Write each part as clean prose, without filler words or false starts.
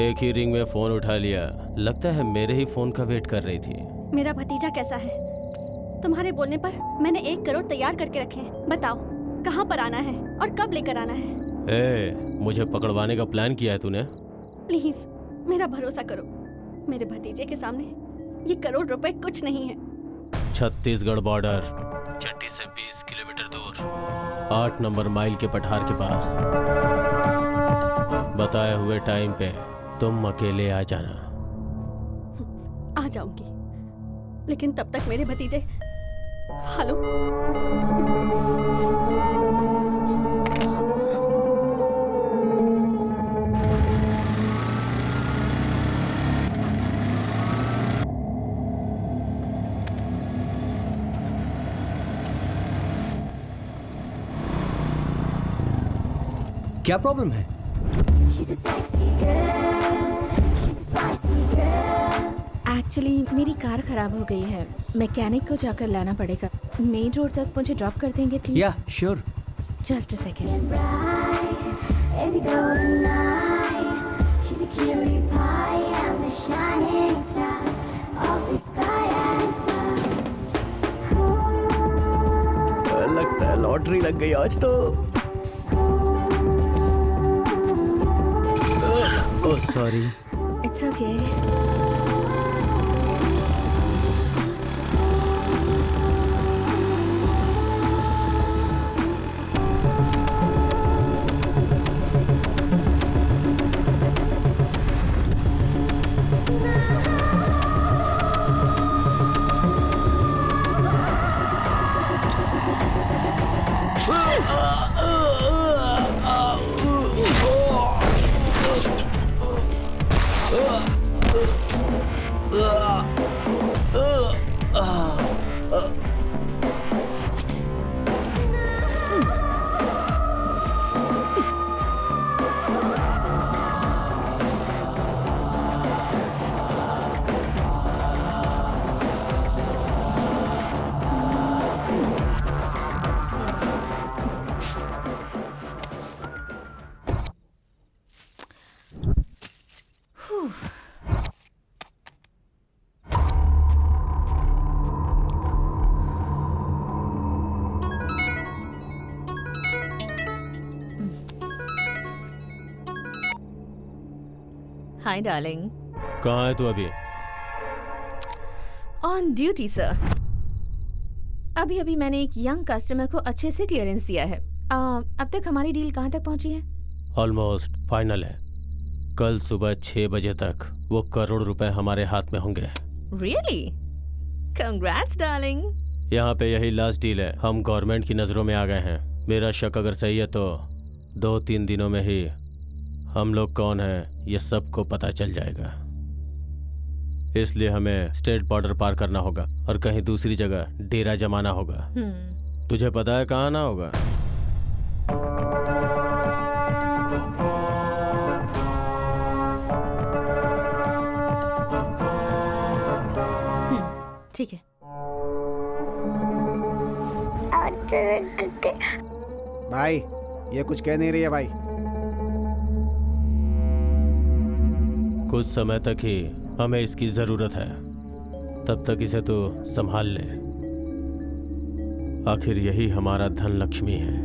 एक ही रिंग में फोन उठा लिया। लगता है मेरे ही फोन का वेट कर रही थी। मेरा भतीजा कैसा है? तुम्हारे बोलने पर मैंने 1 करोड़ तैयार करके रखे हैं। बताओ कहाँ पर आना है और कब लेकर आना है? मुझे पकड़वाने का प्लान किया है तूने? प्लीज मेरा भरोसा करो। मेरे भतीजे के सामने ये करोड़ रुपए कुछ नहीं है। छत्तीसगढ़ बॉर्डर, चट्टी से 20 किलोमीटर दूर, 8 नंबर माइल के पठार के पास। बताए हुए टाइम पे तुम अकेले आ जाना। आ जाऊंगी, लेकिन तब तक मेरे भतीजे। हेलो, क्या प्रॉब्लम है? एक्चुअली मेरी कार खराब हो गई है, मैकेनिक को जाकर लाना पड़ेगा। मेन रोड तक मुझे ड्रॉप कर देंगे प्लीज? या श्योर। Just a second. लगता है लॉटरी लग गई आज तो। Oh sorry. It's okay. Hi darling. कहाँ है तू अभी? On duty sir. अभी मैंने एक यंग कस्टमर को अच्छे से क्लियरेंस दिया है। अब तक हमारी डील कहाँ तक पहुँची है? ऑलमोस्ट फाइनल है। कल सुबह 6 बजे तक वो करोड़ रुपए हमारे हाथ में होंगे। रियली? Congrats darling. यहाँ पे यही लास्ट डील है। हम गवर्नमेंट की नज़रों में आ गए हैं। मेरा शक अगर सही है तो 2-3 दिनों में ही हम लोग कौन हैं ये सबको पता चल जाएगा। इसलिए हमें स्टेट बॉर्डर पार करना होगा और कहीं दूसरी जगह डेरा जमाना होगा। तुझे पता है कहाँ आना होगा? ठीक है। भाई ये कुछ कह नहीं रही है भाई। कुछ समय तक ही हमें इसकी जरूरत है, तब तक इसे तो संभाल ले। आखिर यही हमारा धन लक्ष्मी है।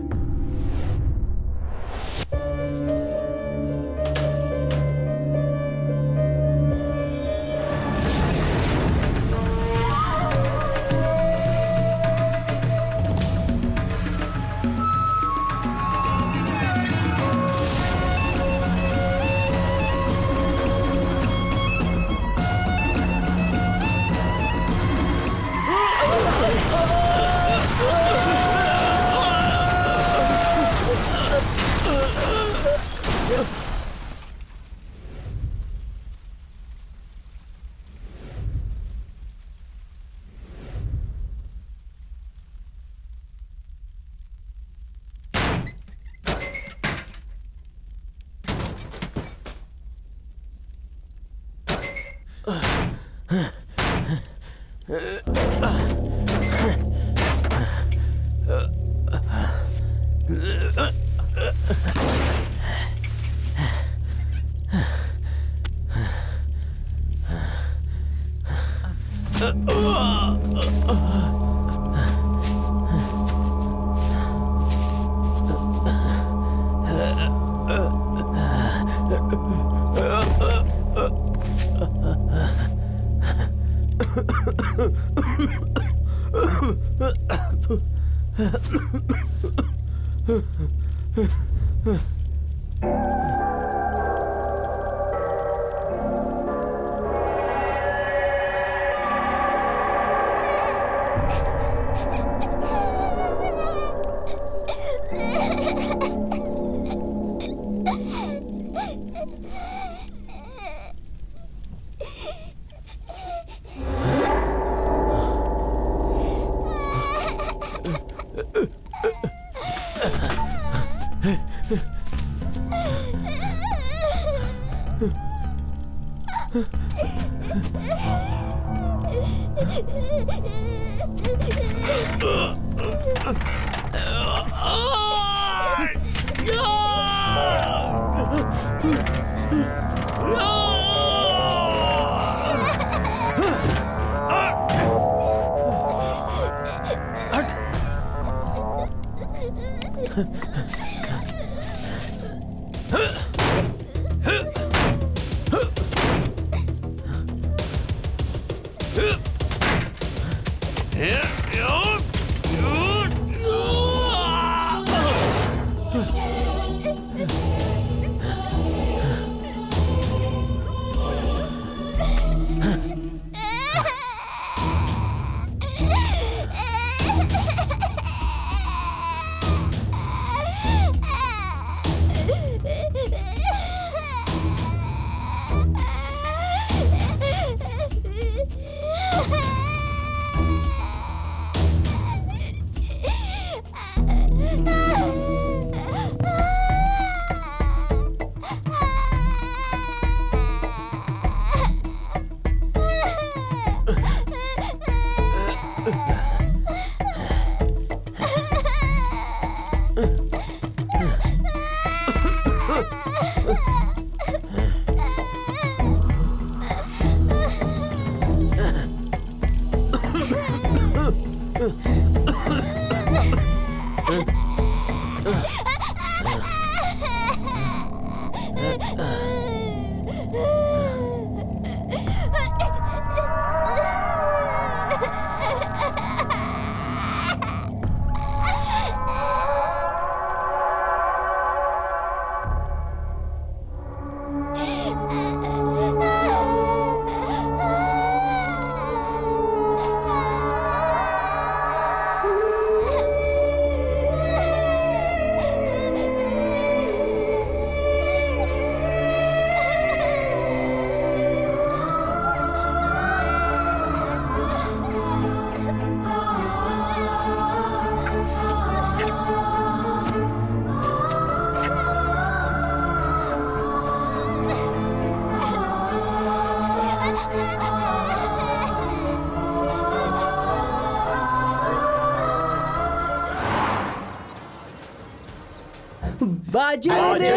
बाजे रे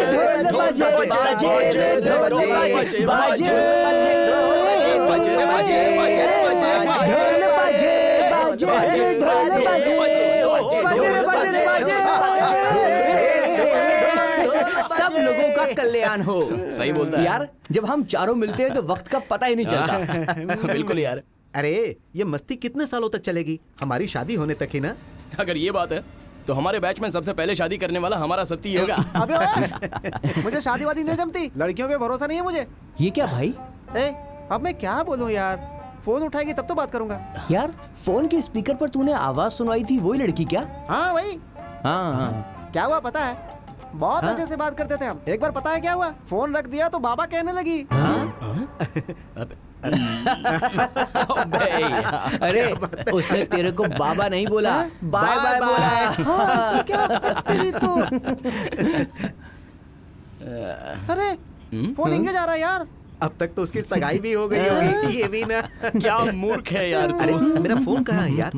ढोल बाजे बाजे रे ढोल बाजे बाजे बाजे ढोल बाजे बाजे ढोल बाजे बाजे सब लोगों का कल्याण हो। सही बोलता है यार, जब हम चारों मिलते हैं तो वक्त का पता ही नहीं चलता। बिल्कुल यार। अरे ये मस्ती कितने सालों तक चलेगी? हमारी शादी होने तक ही ना। अगर ये बात है तो हमारे बैच में सबसे पहले शादी करने वाला हमारा सत्ती होगा। अबे ओए, मुझे शादी वादी नहीं जमती, लड़कियों पे भरोसा नहीं है मुझे। ये क्या भाई? अब मैं क्या बोलूं यार, फोन उठाएगी तब तो बात करूंगा। यार, फोन के स्पीकर पर तूने आवाज सुनाई थी, वही लड़की क्या? हाँ वही। हाँ। क्या हुआ पता है, बहुत अच्छे से बात करते थे हम। एक बार पता है क्या हुआ, फोन रख दिया तो बाबा कहने लगी। अरे उसने तेरे को बाबा नहीं बोला, बाय बाय बोला है। हाँ, इसकी क्या तेरी तो। अरे फोन इंगे जा रहा है यार। अब तक तो उसकी सगाई भी हो गई होगी। ये भी ना। क्या मूर्ख है यार अरे तू। मेरा फोन कहाँ है यार?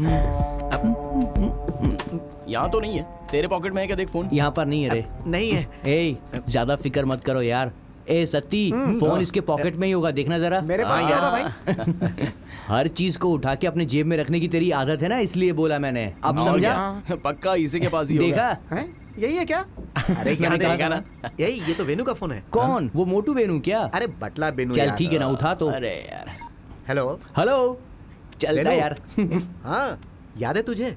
यहाँ तो नहीं है। तेरे पॉकेट में है क्या? देख फोन। यहाँ पर नहीं है रे। नहीं है। ए ज्यादा फिक्र मत करो यार। ए सत्ती, फोन इसके पॉकेट में ही होगा, देखना जरा। मेरे पास हाँ होगा यार। भाई। हर चीज को उठा के अपने जेब में रखने की तेरी आदत है ना, इसलिए बोला मैंने। अब और समझा? क्या? पक्का इसी के पास ही होगा। देखा? हैं? यही है क्या? अरे मैंने यहाँ कहा देखा था ना। यही, ये तो वेनु का फोन है। कौन? वो मोटू वेणु क्या? अरे बटला बेनू चल यार। ठीक है ना, उठा तो। अरे यार। हेलो। हेलो, चलता वेणु। यार। हाँ, याद है तुझे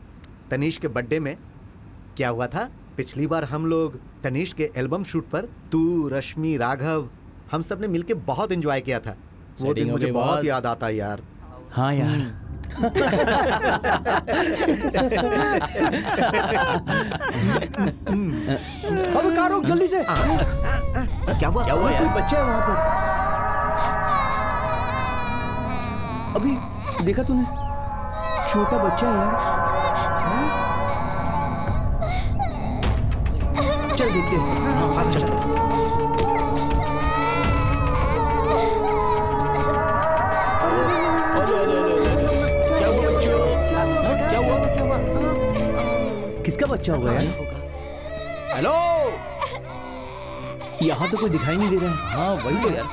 तनीश के बर्थडे में क्या हुआ था? पिछली बार हम लोग तनीश के एल्बम शूट पर तू, रश्मि, राघव, हम सब ने मिलके बहुत एंजॉय किया था। वो Setting दिन हो मुझे गई बहुत बॉस। याद आता है यार। हाँ यार। अब कार रोक जल्दी से। क्या हुआ? क्या हुआ कोई यार? बच्चा है वहां पर। अभी देखा तूने? छोटा बच्चा है यार। चल देखते हैं। हाँ, चल। क्या हुआ बच्चों? क्या हुआ? किसका बच्चा होगा यार? हेलो। यहाँ तो कोई दिखाई नहीं दे रहा है। हाँ वही तो यार।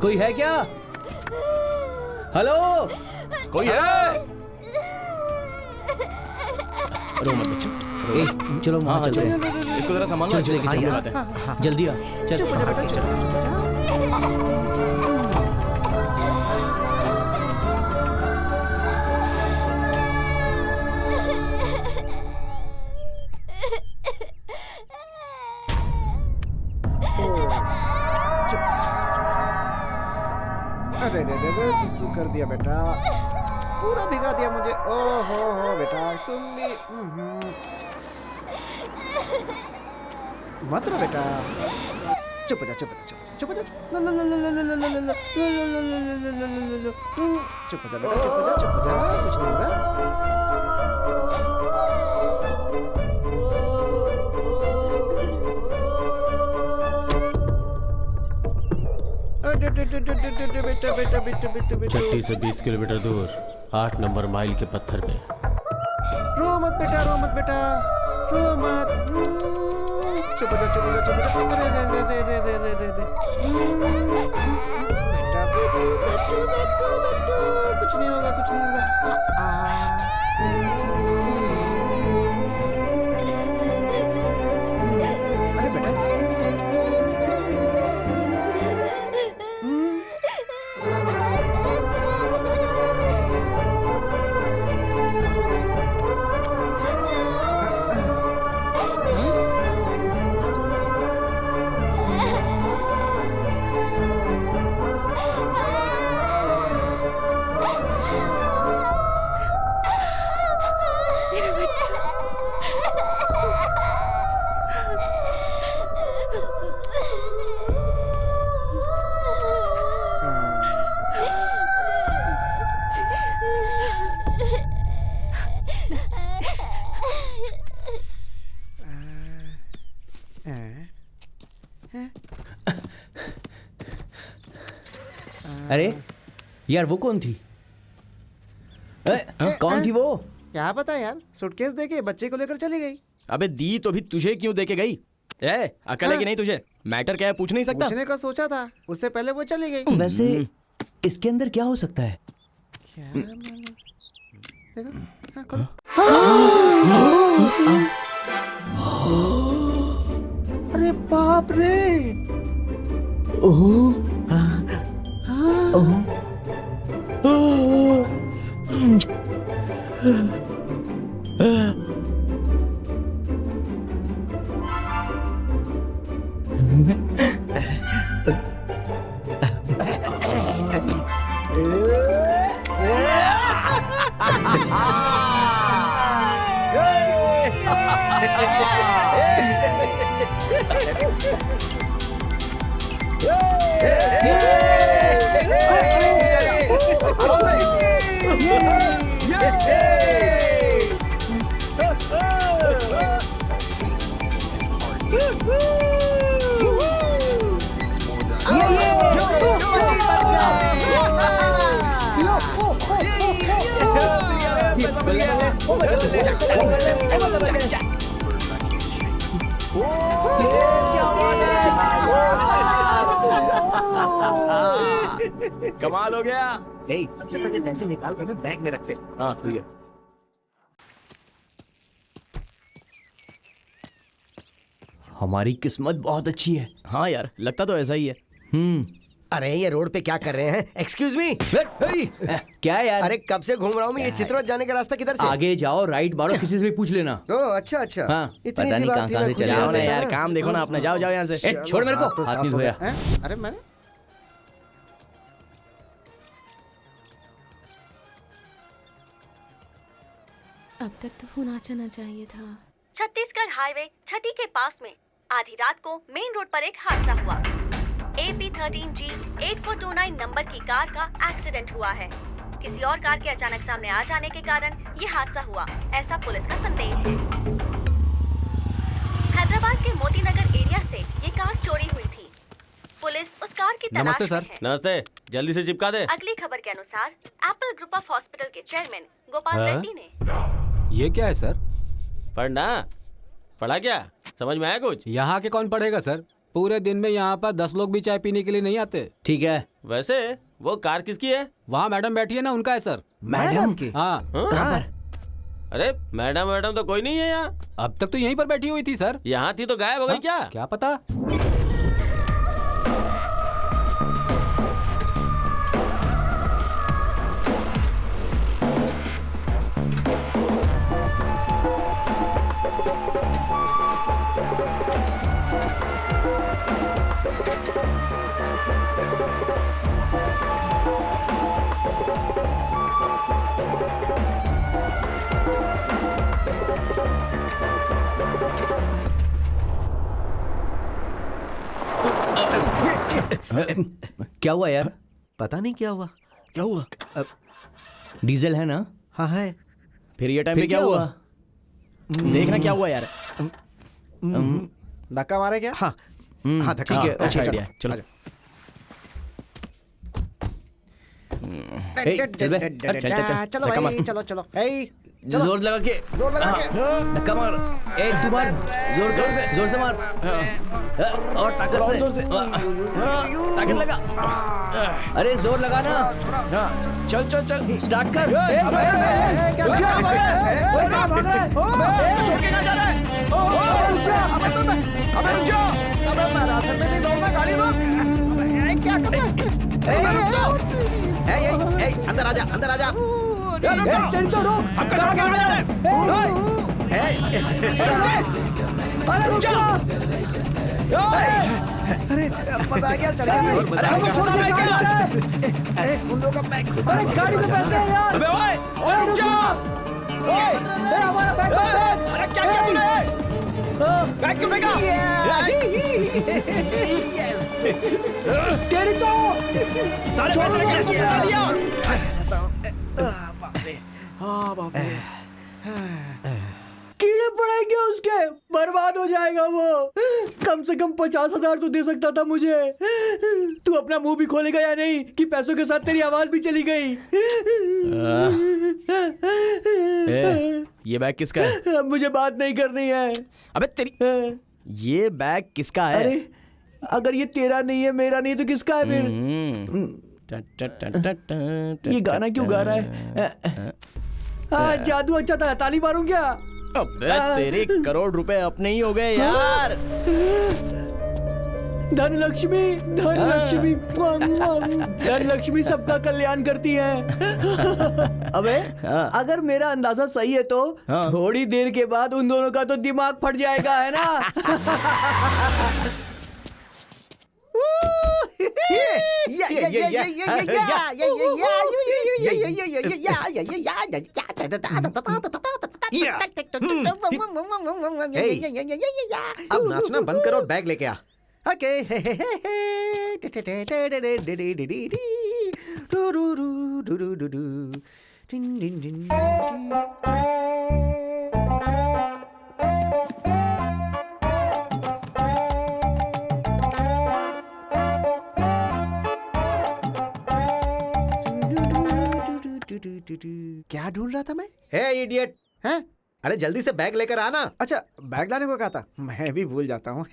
कोई है क्या? हेलो, कोई है? रो मत बच्चा। ए, चलो वहाँ हाँ चलते हैं। इसको जरा संभालना। चल, चल, हाँ, चल, बुलाते हैं। जल्दी आ, चल। अरे रे रे रे, सुसु कर दिया बेटा, पूरा भिगा दिया मुझे। ओ हो बेटा, तुम भी मत रो बेटा। चुप हो जा, चुप हो जा, चुप हो जा, चुप हो जा। ला ला ला ला ला ला ला ला ला ला ला ला ला ला ला ला ला ला। चुप हो जा बेटा, चुप हो जा, चुप हो जा, कुछ नहीं होगा। बेटा बेटा बेटा बेटा बेटा, छट्टी से 20 किलोमीटर दूर 8 नंबर माइल के पत्थर पे। रो मत बेटा, रो मत बेटा, रो मत। चुप हो जा, चुप हो जा, चुप हो जा। अरे रे रे रे रे रे रे रे रे। बेटा बेटा बेटा बेटा, कुछ नहीं होगा, कुछ नहीं होगा। अरे बेटा, अरे यार, वो कौन थी? कौन थी वो? क्या पता यार, सूटकेस देके बच्चे को लेकर चली गई। अबे दी तो भी तुझे क्यों दे के गई? ए, अकल है कि नहीं तुझे? मैटर क्या है पूछ नहीं सकता? पूछने का सोचा था, उससे पहले वो चली गई। वैसे इसके अंदर क्या हो सकता है? क्या मालूम? देखो, हाँ, खोलो। अरे बाप रे। कमाल हो गया। सबसे पहले पैसे निकाल कर बैग में रखते। हाँ ठीक है। हमारी किस्मत बहुत अच्छी है। हाँ यार, लगता तो ऐसा ही है। अरे ये रोड पे क्या कर रहे हैं? Excuse me. क्या यार? अरे कब से घूम रहा हूँ मैं, ये चित्रवत जाने का रास्ता किधर से? आगे जाओ, राइट मारो, किसी से भी पूछ लेना। ओह अच्छा अच्छा। हाँ, इतनी पता सी नहीं बात कहाँ थी, कहाँ मैं से खुद चले ही जाओ जाते ना आता यार, ना। काम देखो ना अपना। जाओ जाओ यहाँ से। छोड़ मेरे को, तो हाथ साफ नहीं हो धोया। गया। हैं? अरे मैंने अब तक तो फोन आ जाना चाहिए था। छत्तीसगढ़ हाईवे छठी के पास में आधी रात को मेन रोड पर एक हादसा हुआ। AP13G 8429 नंबर की कार का एक्सीडेंट हुआ है। किसी और कार के अचानक सामने आ जाने के कारण ये हादसा हुआ, ऐसा पुलिस का संदेह है। हैदराबाद के मोती नगर एरिया से ये कार चोरी हुई थी। पुलिस उस कार की तलाश में है। नमस्ते, जल्दी से चिपका दे। अगली खबर के अनुसार एप्पल ग्रुप ऑफ हॉस्पिटल के चेयरमैन गोपाल हाँ? रेड्डी ने ये क्या है सर? पढ़ना पढ़ा क्या? समझ में आया कुछ? यहाँ के कौन पढ़ेगा सर? पूरे दिन में यहाँ पर 10 लोग भी चाय पीने के लिए नहीं आते। ठीक है। वैसे वो कार किसकी है? वहाँ मैडम बैठी है ना, उनका है सर। मैडम की? हाँ, हाँ? अरे मैडम तो कोई नहीं है यहाँ। अब तक तो यहीं पर बैठी हुई थी सर। यहाँ थी तो गायब हो गई क्या? क्या पता। क्या हुआ यार? पता नहीं क्या हुआ। क्या हुआ? डीजल है ना? हाँ है। फिर ये टाइम पे क्या हुआ? देखना क्या हुआ यार। धक्का मारे क्या? हाँ हाँ धक्का। ठीक है, अच्छा चलो, आइडिया। चलो चल बे, चल चल चल। चलो धक्का भाई, मार। चलो चलो। ए, जोर लगा के, जोर लगा के। धक्का मार। ए तू मार, जोर से मार। और ताकत से, जोर से। ताकत लगा। अरे जोर लगा ना। हाँ, चल चल चल। स्टार्ट कर। अंदर आजा, अंदर आजा। अरे मजा आ गया, चढ़ा और मजा आ गया। उन लोगों का बैग। गाड़ी में पैसे हैं यार। अबे ओए, ओए रुक जा। हमारा बैग अरे क्या किया तूने? बैग क्यों फेंका? तेरी तो सारे पैसे लेके निकल दिया। कीड़े पड़ेंगे उसके, बर्बाद हो जाएगा वो। कम से कम 50,000 तो दे सकता था मुझे। तू अपना मुंह भी खोलेगा या नहीं कि पैसों के साथ तेरी आवाज भी चली गई? ये बैग किसका है? अब मुझे बात नहीं करनी है। अबे तेरी, ये बैग किसका है? अरे अगर ये तेरा नहीं है, मेरा नहीं, तो किसका है फिर? ये गाना क्यों गा रहा है? हाँ, जादू अच्छा था, ताली मारूं क्या? अबे तेरे करोड़ रुपए अपने ही हो गए यार। धनलक्ष्मी, धनलक्ष्मी, धनलक्ष्मी सबका कल्याण करती है। अबे अगर मेरा अंदाजा सही है तो थोड़ी देर के बाद उन दोनों का तो दिमाग फट जाएगा, है ना? अब नाचना बंद करो और बैग लेके आ। ओके। क्या ढूंढ रहा था मैं? हे इडियट, हैं? अरे जल्दी से बैग लेकर आना। अच्छा, बैग लाने को कहा था, मैं भी भूल जाता हूँ।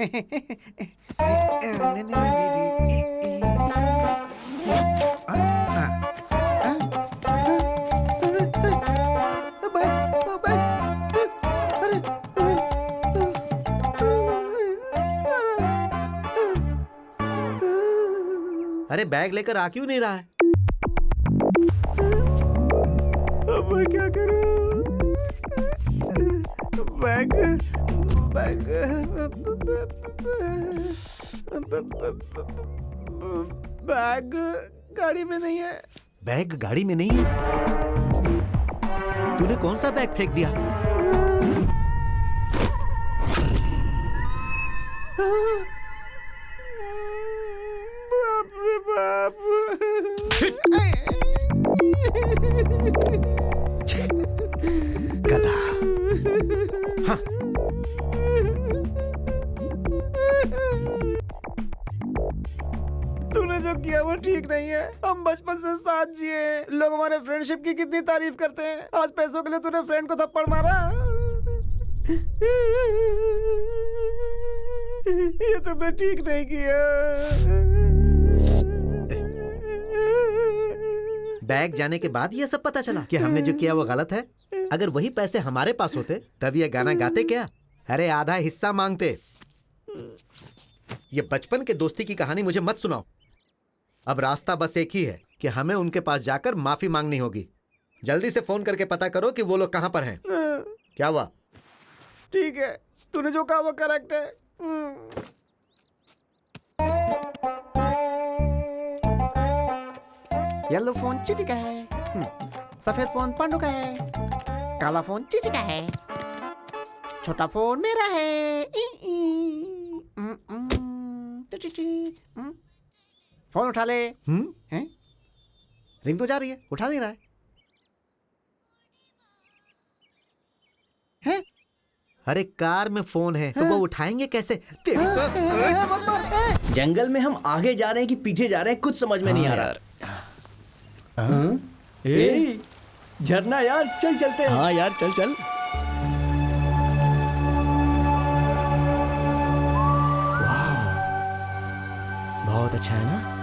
अरे बैग लेकर आ क्यों नहीं रहा है? अब मैं क्या करूं? बैग गाड़ी में नहीं है। बैग गाड़ी में नहीं है? तूने कौन सा बैग फेंक दिया? बाप रे बाप। गधा। हाँ। तूने जो किया वो ठीक नहीं है। हम बचपन से साथ जिए, लोग हमारे फ्रेंडशिप की कितनी तारीफ करते हैं। आज पैसों के लिए तूने फ्रेंड को थप्पड़ मारा। ये तुमने ठीक नहीं किया। बैग जाने के बाद ये सब पता चला कि हमने जो किया वो गलत है। अगर वही पैसे हमारे पास होते तब ये गाना गाते क्या? अरे आधा हिस्सा मांगते। ये बचपन के दोस्ती की कहानी मुझे मत सुनाओ। अब रास्ता बस एक ही है कि हमें उनके पास जाकर माफी मांगनी होगी। जल्दी से फोन करके पता करो कि वो लोग कहां पर हैं। क्या हुआ? ठीक है, तूने जो कहा वो करेक्ट है। येलो फोन चीटी का है, सफेद फोन पांडू का है, काला फोन चीची का है, छोटा फोन मेरा है। फोन उठा ले। हैं? रिंग तो जा रही है, उठा नहीं रहा है। हैं? अरे कार में फोन है तो वो उठाएंगे कैसे? तेरी तो... जंगल में हम आगे जा रहे हैं कि पीछे जा रहे हैं, कुछ समझ में नहीं आ रहा। ए, झरना यार, चल चलते हैं। हाँ यार, चल चल। बहुत अच्छा है ना?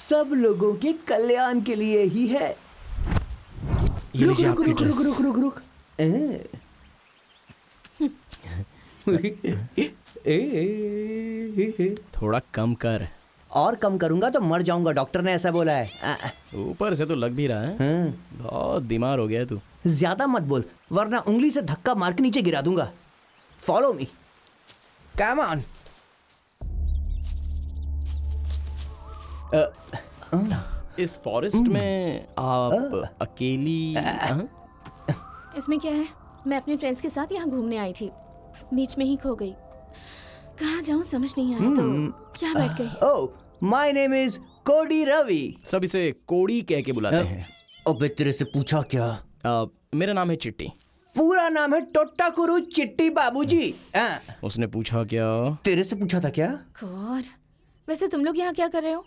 सब लोगों के कल्याण के लिए ही है। ये लीजिए आपकी ड्रेस। रुक। थोड़ा कम कर। और कम करूंगा तो मर जाऊंगा, डॉक्टर ने ऐसा बोला है। ऊपर से तो लग भी रहा है। बहुत बीमार हो गया तू। ज्यादा मत बोल वरना उंगली से धक्का मार के नीचे गिरा दूंगा। Follow me, come on. इस फॉरेस्ट में आप अकेली? इसमें क्या है, मैं अपने फ्रेंड्स के साथ यहाँ घूमने आई थी, बीच में ही खो गई। कहाँ जाऊँ समझ नहीं आया तो क्या बैठ गई। ओह, माय नेम इज कोडी रवि। सब इसे कोड़ी कह के बुलाते हैं। अबे तेरे से पूछा क्या? मेरा नाम है चिट्टी। पूरा नाम है टोट्टाकुरु चिट्टी बाबूजी। उसने पूछा क्या? तेरे से पूछा था क्या? गॉड, वैसे तुम लोग यहाँ क्या कर रहे हो?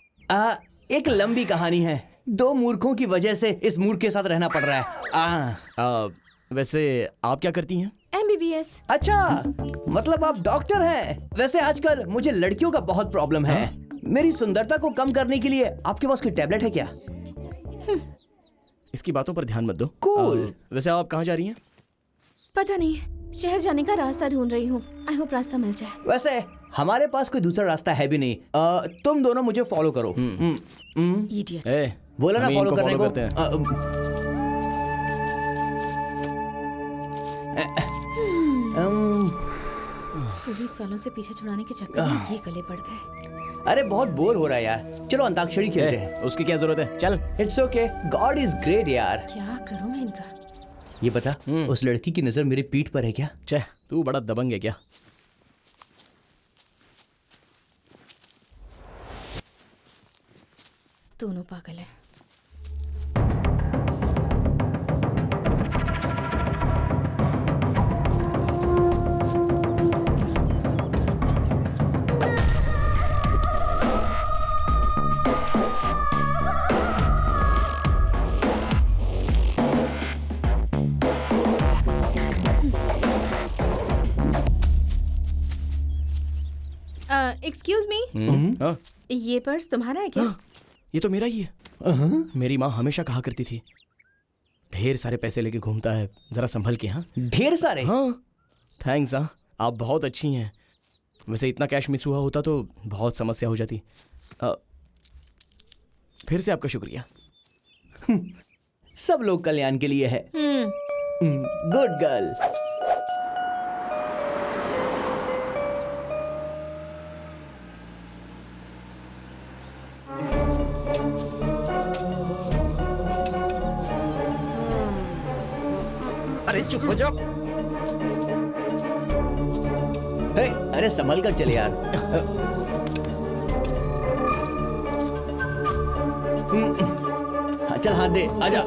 एक लंबी कहानी है। दो मूर्खों की वजह से इस मूर्ख के साथ रहना पड़ रहा है। वैसे आप क्या करती हैं? MBBS। अच्छा, मतलब आप डॉक्टर हैं। वैसे आजकल मुझे लड़कियों का बहुत प्रॉब्लम है। मेरी सुंदरता को कम करने के लिए आपके पास कोई टैबलेट है क्या? इसकी बातों पर ध्यान मत दो। कूल। वैसे आप कहाँ जा रही हैं? पता नहीं, शहर जाने का रास्ता ढूंढ रही हूँ। आई होप रास्ता मिल जाए। वैसे हमारे पास कोई दूसरा रास्ता है भी नहीं। तुम दोनों मुझे फॉलो करो। इडियट। ए, बोला ना हम फॉलो इनको करने को। करते हैं। पुलिस वालों से पीछे छुड़ाने के चक्कर में ये गले पड़ गए। अरे बहुत बोर हो रहा है यार, चलो अंताक्षरी खेलते हैं। उसकी क्या जरूरत है, चल। It's okay, God is great यार। क्या करूं मैं इनका? ये बता, उस लड़की की नजर मेरी पीठ पर है क्या? छे, तू बड़ा दबंग है क्या? दोनों पागल हैं। एक्सक्यूज मी, हाँ? ये पर्स तुम्हारा है क्या? ये तो मेरा ही है। मेरी माँ हमेशा कहा करती थी, ढेर सारे पैसे लेके घूमता है, जरा संभल के। हाँ, ढेर सारे? हाँ, थैंक्स। हाँ, आप बहुत अच्छी हैं। वैसे इतना कैश मिस हुआ होता तो बहुत समस्या हो जाती। फिर से आपका शुक्रिया। सब लोग कल्याण के लिए है। Good girl. अरे चुप हो जाओ। अरे संभल कर चले यार। हाँ, चल हाथ दे, आजा।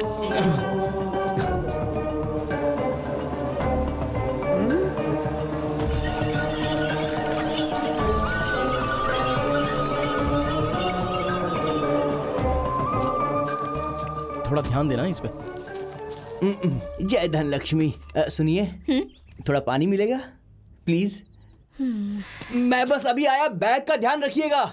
थोड़ा ध्यान देना इस पे। जय धन लक्ष्मी। सुनिए, थोड़ा पानी मिलेगा प्लीज? मैं बस अभी आया, बैग का ध्यान रखिएगा।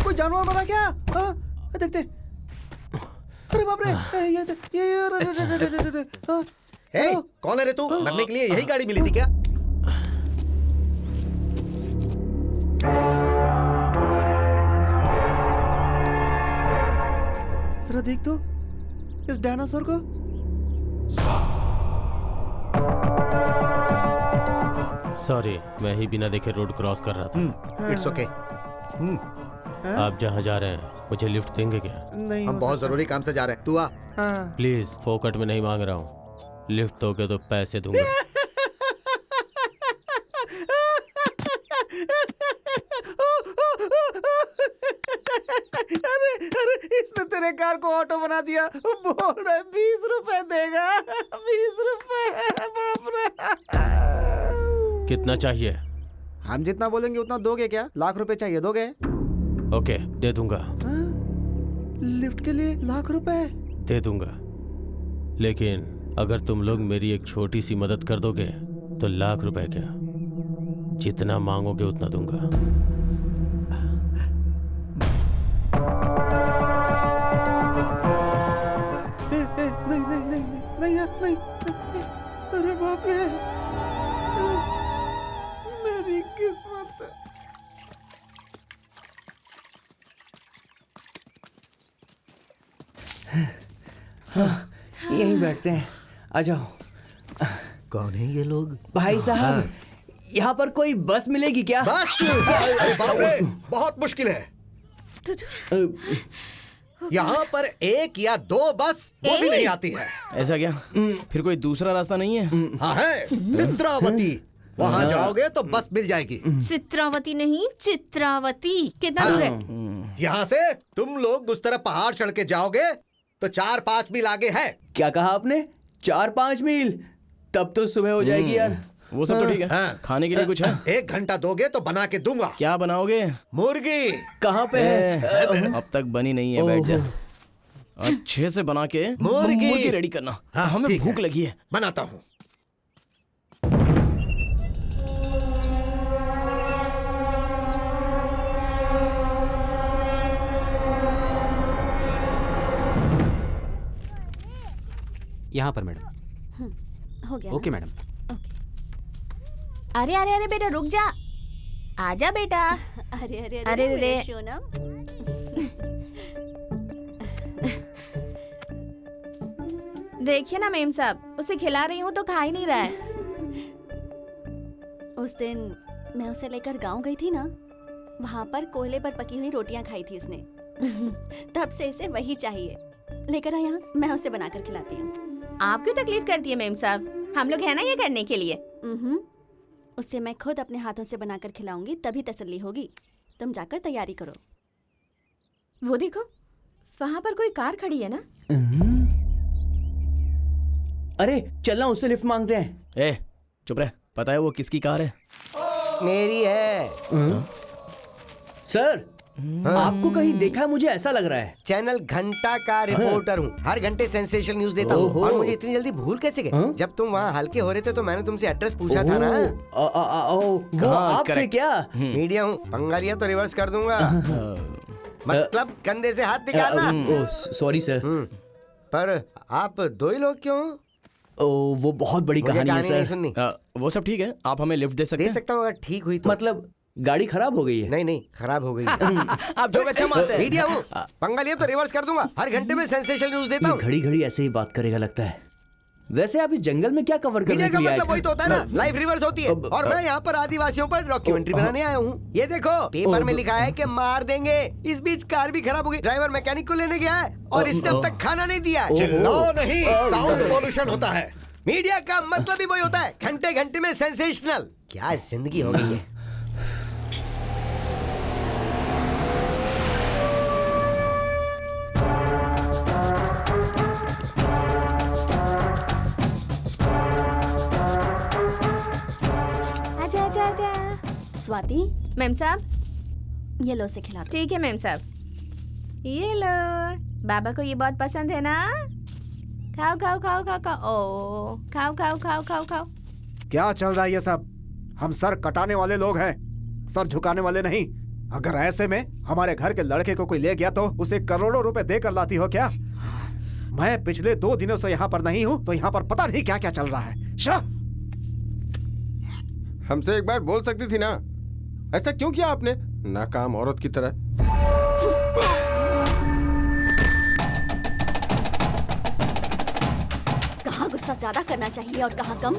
कोई जानवर बना क्या? देखते। अरे बाप रे, हे, कौन है रे तू? मरने के लिए यही गाड़ी मिली थी क्या? जरा देख तो इस डायनासोर को। सॉरी, मैं ही बिना देखे रोड क्रॉस कर रहा था। It's okay. आप जहाँ जा रहे हैं मुझे लिफ्ट देंगे क्या? नहीं, हम बहुत जरूरी काम से जा रहे हैं, तू आ। प्लीज, फोकट में नहीं मांग रहा हूँ। लिफ्ट दोगे तो पैसे दूंगा। अरे इसने तेरे कार को ऑटो बना दिया। बोल रहा है 20 रुपए देगा। 20 रुपए, बाप रे। कितना चाहिए? हम जितना बोलेंगे उतना दोगे क्या? लाख रुपए चाहिए, दोगे? ओके, दे दूंगा। लिफ्ट के लिए लाख रुपए? दे दूंगा, लेकिन अगर तुम लोग मेरी एक छोटी सी मदद कर दोगे तो लाख रुपए क्या, जितना मांगोगे उतना दूंगा। नहीं नहीं नहीं नहीं नहीं यार, नहीं। अरे बाप रे, मेरी किस्मत। यहीं बैठते हैं, आ जाओ। कौन है ये लोग? भाई साहब, यहाँ पर कोई बस मिलेगी क्या? बस? अरे बाप रे, बहुत मुश्किल है। यहाँ पर एक या दो बस वो भी नहीं आती है। ऐसा क्या? फिर कोई दूसरा रास्ता नहीं है? हाँ है, चित्रावती। वहाँ जाओगे तो बस मिल जाएगी। चित्रावती नहीं, चित्रावती। कितना दूर है? यहाँ से तुम लोग उस तरफ पहाड़ चढ़ के जाओगे तो 4-5 मील आगे है। क्या कहा आपने? 4-5 मील? तब तो सुबह हो जाएगी यार। वो सब तो ठीक है। हाँ। खाने के लिए कुछ है? 1 घंटा दोगे तो बना के दूंगा। क्या बनाओगे? मुर्गी। कहाँ पे है? अब तक बनी नहीं है, बैठ जा। अच्छे से बना के मुर्गी रेडी करना। हाँ, हमें ठीक भूख है। लगी है। बनाता हूँ। यहाँ पर मैडम। हो गया ओके ना? मैडम। अरे अरे अरे बेटा रुक जा, आजा बेटा। अरे अरे अरे, अरे। मेरे सोनम। देखिए ना मेम साहब, उसे खिला रही हूँ तो खा ही नहीं रहा है। उस दिन मैं उसे लेकर गांव गई थी ना, वहाँ पर कोयले पर पकी हुई रोटियां खाई थी उसने। तब से इसे वही चाहिए। लेकर आ यहाँ, मैं उसे बनाकर खिलाती हूँ। आप क्यों तकलीफ करती है मेम साहब, हम लोग है ना ये करने के लिए। उससे मैं खुद अपने हाथों से बनाकर खिलाऊंगी, तभी तसल्ली होगी। तुम जाकर तैयारी करो। वो देखो, वहाँ पर कोई कार खड़ी है ना। अरे चलना, उससे लिफ्ट मांगते हैं। ए चुप रह, पता है वो किसकी कार है? मेरी है। सर, आपको कहीं देखा है? मुझे ऐसा लग रहा है। चैनल घंटा का रिपोर्टर हूँ, हर घंटे सेंसेशनल न्यूज देता हूँ। और मुझे इतनी जल्दी भूल कैसे गए? जब तुम वहाँ हल्के हो रहे थे तो मैंने तुमसे एड्रेस पूछा था ना। वो आप थे correct। क्या? मीडिया हूँ, पंगा लिया तो रिवर्स कर दूंगा। मतलब कंधे से हाथ निकालना। Sorry sir. पर आप 2 ही लोग क्यों? वो बहुत बड़ी मुझे कहानी है कहानी नहीं सर। सुननी। वो सब ठीक है, आप हमें लिफ्ट दे सकते दे हैं? सकता हूँ अगर ठीक हुई तो। मतलब गाड़ी खराब हो गई है? नहीं, खराब हो गई। आप जो अच्छा मानते हैं। मीडिया हूँ, पंगा लिया तो रिवर्स कर दूंगा। हर घंटे में सेंसेशनल न्यूज देता हूँ। घड़ी घड़ी ऐसे ही बात करेगा लगता है। वैसे आप इस जंगल में क्या कवर करने मीडिया के का लिए आए मतलब वही थे? तो होता है ना, लाइफ रिवर्स होती है। और मैं यहाँ पर आदिवासियों पर डॉक्यूमेंट्री बनाने आया हूँ। ये देखो, पेपर में लिखा है कि मार देंगे। इस बीच कार भी खराब हो गई, ड्राइवर मैकेनिक को लेने गया है और इसने अब तक खाना नहीं दिया। चिल्लाओ नहीं, साउंड पोल्यूशन होता है। मीडिया का मतलब ही वही होता है, घंटे घंटे में सेंसेशनल। क्या जिंदगी हो गई है। आजा आजा आजा। स्वाति, मेम साहब, ये लो से खिला दो। ठीक है मेम साहब, ये लो। बाबा को ये बहुत पसंद है ना। खाओ खाओ खाओ खाओ खाओ। ओ खाओ खाओ खाओ खाओ खाओ। क्या चल रहा है ये सब? हम सर कटाने वाले लोग हैं, सर झुकाने वाले नहीं। अगर ऐसे में हमारे घर के लड़के को कोई ले गया तो उसे करोड़ों रुपए देकर लाती हो क्या? मैं पिछले 2 दिनों से यहाँ पर नहीं हूँ तो यहाँ पर पता नहीं क्या क्या चल रहा है। शाह! हमसे एक बार बोल सकती थी ना, ऐसा क्यों किया आपने नाकाम औरत की तरह? कहाँ गुस्सा ज्यादा करना चाहिए और कहाँ कम,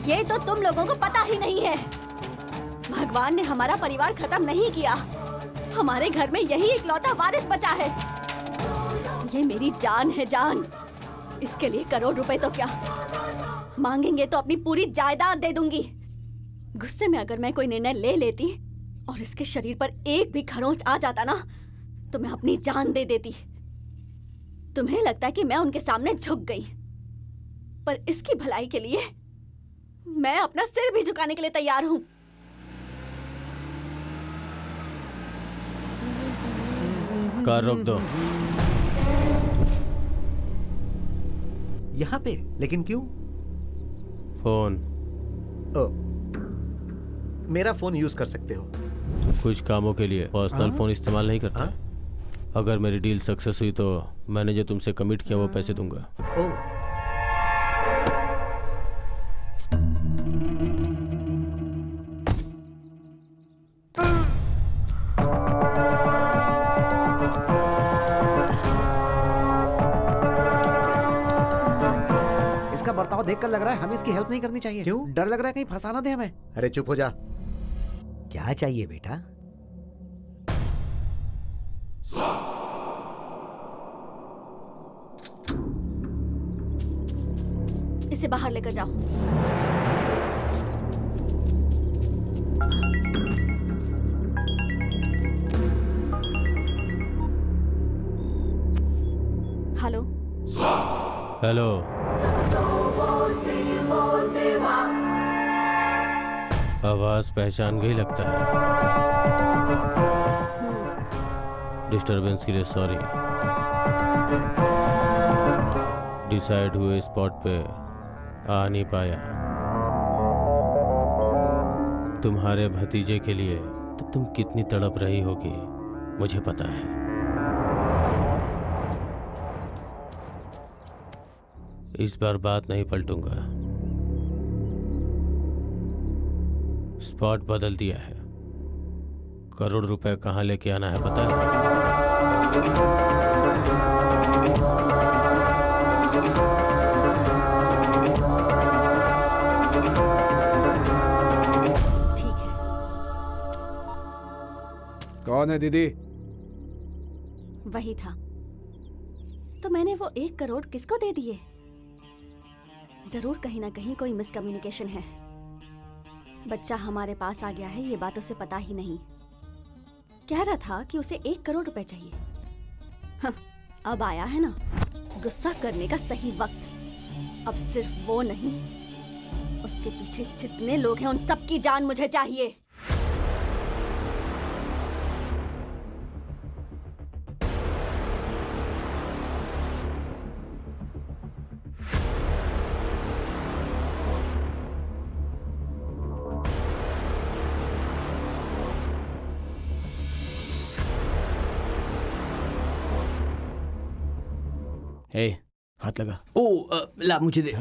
ये तो तुम लोगों को पता ही नहीं है। भगवान ने हमारा परिवार खत्म नहीं किया, हमारे घर में यही इकलौता वारिस बचा है। ये मेरी जान है, जान। इसके लिए करोड़ रुपए तो क्या, मांगेंगे तो अपनी पूरी जायदाद दे दूंगी। गुस्से में अगर मैं कोई निर्णय ले लेती और इसके शरीर पर एक भी खरोंच आ जाता ना, तो मैं अपनी जान दे देती। तुम्हें लगता है कि मैं उनके सामने झुक गई, पर इसकी भलाई के लिए मैं अपना सिर भी झुकाने के लिए तैयार हूँ। कार रोक दो। यहाँ पे? लेकिन क्यों? फोन। मेरा फोन यूज कर सकते हो। कुछ कामों के लिए पर्सनल फोन इस्तेमाल नहीं करता। अगर मेरी डील सक्सेस हुई तो मैंने जो तुमसे कमिट किया वो पैसे दूंगा। इसका बर्ताव देखकर लग रहा है हमें इसकी हेल्प नहीं करनी चाहिए। क्यों? डर लग रहा है कहीं फंसा ना दे हमें। अरे चुप हो जा। क्या चाहिए बेटा? इसे बाहर लेकर जाओ। हेलो। हेलो। आवाज पहचान गई लगता है। डिस्टरबेंस के लिए सॉरी। डिसाइड हुए स्पॉट पे आ नहीं पाया। तुम्हारे भतीजे के लिए तो तुम कितनी तड़प रही होगी मुझे पता है। इस बार बात नहीं पलटूंगा। स्पॉट बदल दिया है। करोड़ रुपए कहाँ लेके आना है पता है? ठीक है। कौन है दीदी? वही था। तो मैंने वो 1 करोड़ किसको दे दिए? जरूर कहीं ना कहीं कोई मिसकम्युनिकेशन है। बच्चा हमारे पास आ गया है ये बात उसे पता ही नहीं। कह रहा था कि उसे 1 करोड़ रुपए चाहिए। हाँ, अब आया है ना गुस्सा करने का सही वक्त। अब सिर्फ वो नहीं, उसके पीछे जितने लोग हैं उन सबकी जान मुझे चाहिए। ए, हाथ लगा। ला मुझे दे।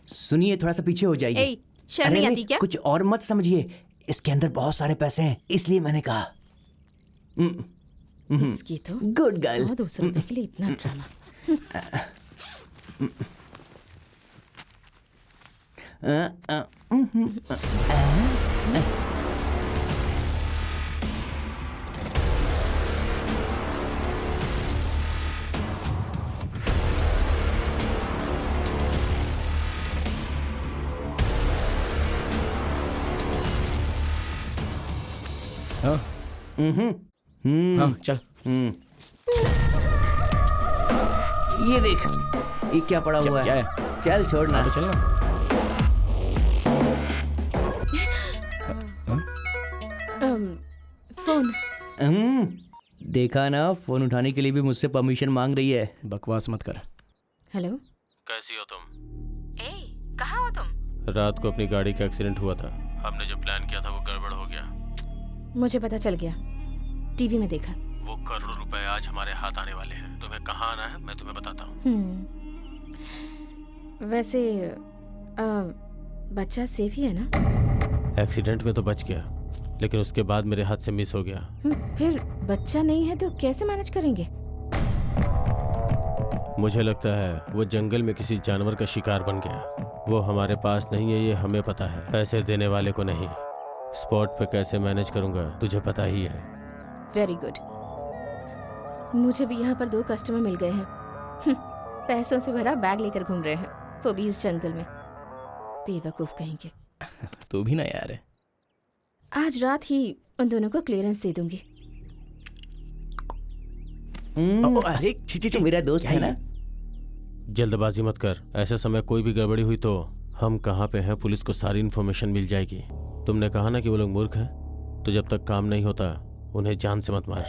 सुनिए थोड़ा सा पीछे हो जाइए। ए, शर्म नहीं आती क्या? कुछ और मत समझिए, इसके अंदर बहुत सारे पैसे हैं इसलिए मैंने कहा। इसकी तो गुड गर्ल। 100-200 रुपए के लिए इतना ड्रामा। हाँ हाँ चल। ये देख, ये क्या पड़ा हुआ क्या है? है? चल छोड़ना। तो चलना। फोन। देखा ना, फोन उठाने के लिए भी मुझसे परमिशन मांग रही है। बकवास मत कर। हेलो। कैसी हो तुम? ए, कहाँ हो तुम? रात को अपनी गाड़ी का एक्सीडेंट हुआ था। हमने जो प्लान किया था वो गड़बड़ हो गया। मुझे पता चल गया, टीवी में देखा। वो करोड़ रुपए आज हमारे हाथ आने वाले हैं। तुम्हें कहाँ आना है मैं तुम्हें बताता हूँ। वैसे बच्चा सेफ ही है ना? एक्सीडेंट में तो बच गया, लेकिन उसके बाद मेरे हाथ से मिस हो गया। फिर बच्चा नहीं है तो कैसे मैनेज करेंगे? मुझे लगता है वो जंगल में किसी जानवर का शिकार बन गया। वो हमारे पास नहीं है ये हमें पता है, पैसे देने वाले को नहीं। स्पॉट पे कैसे मैनेज करूंगा तुझे पता ही है। Very good. मुझे भी यहाँ पर 2 कस्टमर मिल गए हैं। पैसों से भरा बैग लेकर घूम रहे हैं, वो भी इस जंगल में। बेवकूफ कहेंगे। तू भी ना यार है। आज रात ही उन दोनों को क्लियरेंस दे दूंगी। अरे ची मेरा दोस्त है ना। जल्दबाजी मत कर। ऐसे समय कोई भी गड़बड़ी हुई तो हम कहाँ पे हैं पुलिस को सारी इन्फॉर्मेशन मिल जाएगी। तुमने कहा ना कि वो लोग मूर्ख हैं, तो जब तक काम नहीं होता उन्हें जान से मत मार।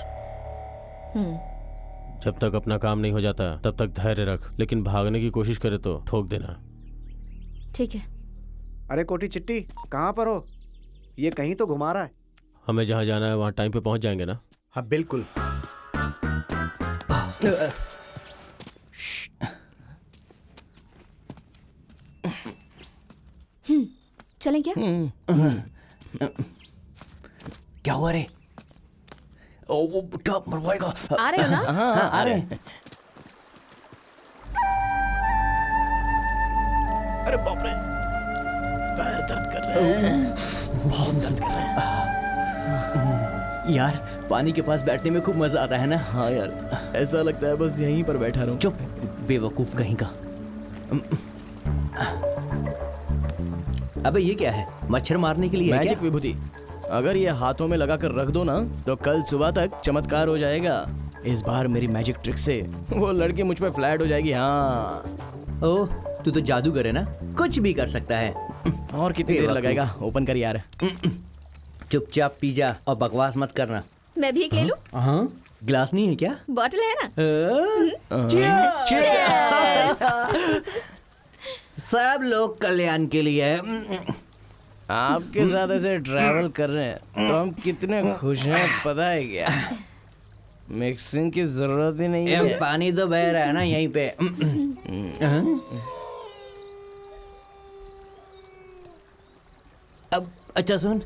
जब तक अपना काम नहीं हो जाता तब तक धैर्य रख, लेकिन भागने की कोशिश करे तो ठोक देना। ठीक है। अरे कोठी चिट्टी, कहाँ पर हो? ये कहीं तो घुमा रहा है। हमें जहाँ जाना है वहाँ टाइम पे पहुँच जाएंगे ना? हाँ बिल्कुल। चलें क्या? क्या हुआ रे? ओ वो बुढ़ा मरवाएगा। आ रहे हो ना? हाँ आ रहे हैं। अरे बाप रे, पैर दर्द कर रहे हैं, बहुत दर्द कर रहे हैं। यार पानी के पास बैठने में खूब मजा आता है ना। हाँ यार, ऐसा लगता है बस यहीं पर बैठा रहूं। चुप बेवकूफ कहीं का। अबे ये क्या है? मच्छर मारने के लिए है मैजिक क्या? विभूति। अगर ये हाथों में लगाकर रख दो ना तो कल सुबह तक चमत्कार हो जाएगा। इस बार मेरी मैजिक ट्रिक से वो लड़की मुझ पे फ्लैट हो जाएगी। हाँ। ओह तू तो जादूगर है ना, कुछ भी कर सकता है। और कितनी देर लगाएगा? ओपन कर यार। चुपचाप पी जा और बकवास मत करना। मैं भी एक ले लूं? हाँ, ग्लास नहीं है क्या? बॉटल है ना? सब लोग कल्याण के लिए है। आपके साथ ऐसे ट्रैवल कर रहे हैं तो हम कितने खुश हैं पता है क्या? मिक्सिंग की जरूरत ही नहीं है। पानी तो बह रहा है ना यहीं पे। अब अच्छा सुन,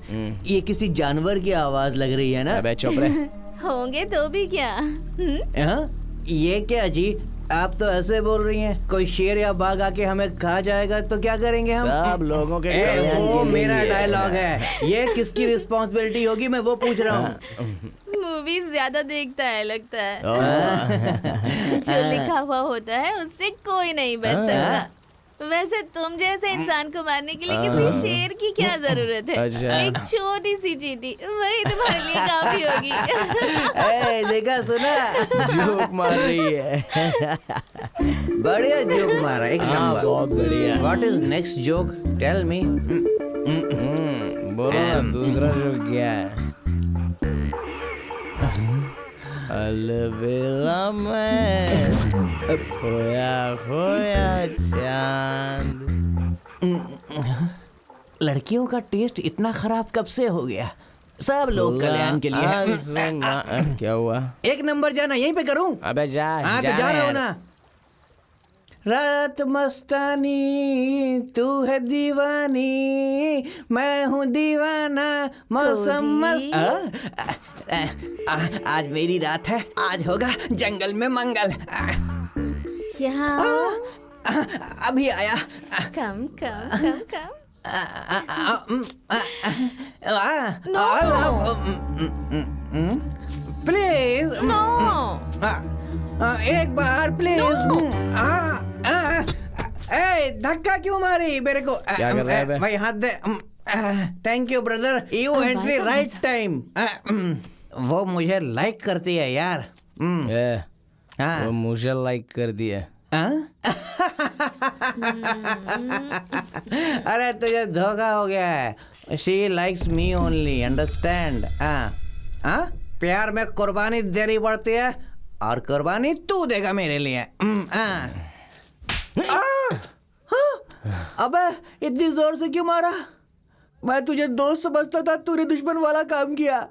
ये किसी जानवर की आवाज लग रही है ना? अबे चुप रहे। होंगे तो भी क्या? ये क्या जी, आप तो ऐसे बोल रही हैं कोई शेर या बाघ आके हमें खा जाएगा तो क्या करेंगे हम? सब लोगों के वो मेरा डायलॉग है, ये किसकी रिस्पॉन्सिबिलिटी होगी मैं वो पूछ रहा हूँ। मूवीज ज्यादा देखता है लगता है। जो लिखा हुआ होता है उससे कोई नहीं बच सकता। वैसे तुम जैसे इंसान को मारने के लिए किसी शेर की क्या जरूरत है? एक छोटी सी चींटी वही तुम्हारे लिए काफी होगी। देखा सुना, जोक मार रही है। बढ़िया जोक मारा, एक नंबर। बहुत बढ़िया। What is next joke? Tell me. बोलो ना दूसरा जोक क्या है? अलबेला में खोया खोया चांद। लड़कियों का टेस्ट इतना खराब कब से हो गया? सब लोग कल्याण के लिए हैं। क्या हुआ? एक नंबर जाना, यहीं पे करूं? अबे जा। हाँ तो जा रहा हूं ना। रात मस्तानी तू है दीवानी, मैं हूँ दीवाना, मौसम मस्त। आज मेरी रात है, आज होगा जंगल में मंगल। अभी आया। कम कम कम कम। प्लीज एक बार प्लीज। धक्का क्यों मारी मेरे को? क्या कर रहा है बे? भाई हाथ दे। Thank you brother, you entry right time. वो मुझे लाइक करती है यार। वो मुझे लाइक कर दिया। अरे तुझे धोखा हो गया है। She likes me only, understand? प्यार में कुर्बानी देनी पड़ती है और कुर्बानी तू देगा मेरे लिए। अबे इतनी जोर से क्यों मारा? मैं तुझे दोस्त समझता था, तूने दुश्मन वाला काम किया।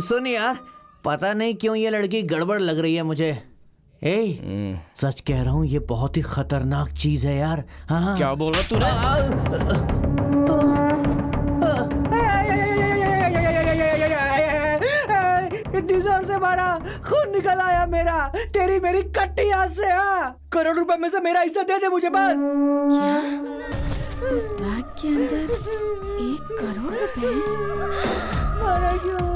सुन यार, पता नहीं क्यों ये लड़की गड़बड़ लग रही है मुझे। सच कह रहा हूँ, ये बहुत ही खतरनाक चीज है यार। हाँ। क्या बोला तूने? इतनी जोर से मारा, खून निकल आया मेरा। तेरी मेरी कट्टी हाथ से। करोड़ रुपए में से मेरा हिस्सा दे दे मुझे बस। क्या? उस बैग के अंदर 1 करोड़ रुपए?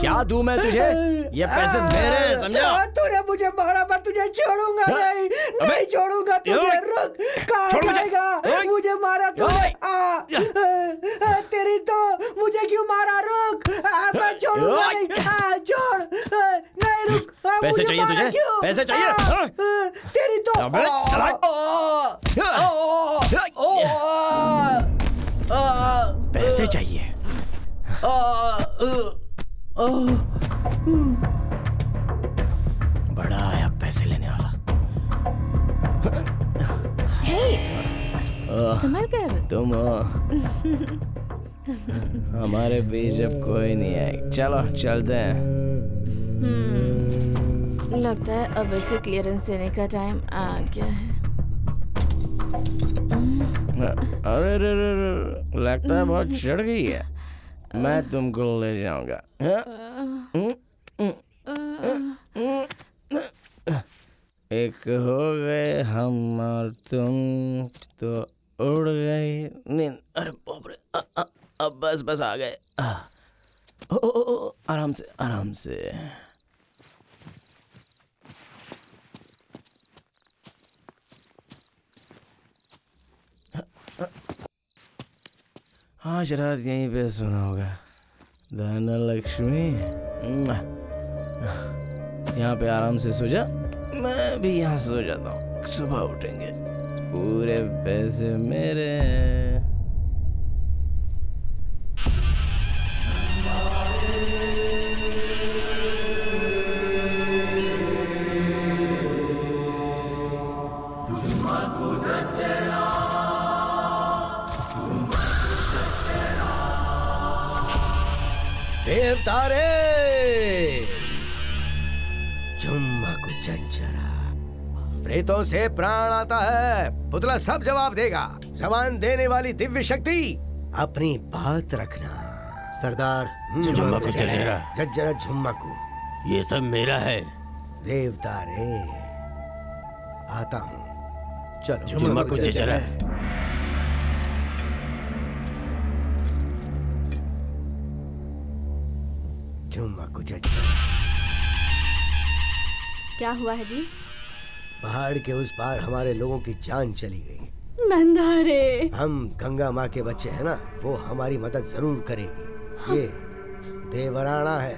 क्या दूं मैं तुझे? ये पैसे मेरे हैं, समझा? तूने मुझे मारा, मैं तुझे छोड़ूंगा नहीं, नहीं छोड़ूंगा तुझे। रुक, कहाँ जाएगा? मुझे मारा तूने। तेरी तो मुझे क्यों मारा? रुक, मैं छोड़ूंगा नहीं। छोड़ नहीं, रुक। पैसे चाहिए तुझे? पैसे चाहिए? तेरी तो पैसे चाहिए? बड़ा आया पैसे लेने वाला। संभल कर। तुम हमारे बीच अब कोई नहीं है। चलो चलते हैं। लगता है अब इसे क्लियरेंस देने का टाइम आ गया है। अरे लगता है बहुत चढ़ गई है। मैं तुमको ले जाऊंगा। एक हो गए हम और तुम तो उड़ गई नींद। अरे बाप रे, अब बस आ गए। आराम से आराम से। आज रात यहीं पे सोना होगा। धनलक्ष्मी, यहाँ पे आराम से सो जा। मैं भी यहाँ सो जाता हूँ, सुबह उठेंगे। पूरे पैसे मेरे हैं। देवतारे झुम्मकु चंचरा, प्रेतों से प्राण आता है, पुतला सब जवाब देगा। जबान देने वाली दिव्य शक्ति, अपनी बात रखना। सरदार झुम्मकु चचेरा, जज्जरा झुम्मकु, ये सब मेरा है। देवतारे आता हूँ, चलो। झुम्मकु चचेरा, झुम्मकु चचेरा। क्या हुआ है जी? पहाड़ के उस पार हमारे लोगों की जान चली गई। नंदारे, हम गंगा माँ के बच्चे हैं ना, वो हमारी मदद जरूर करेगी। ये देवराना है।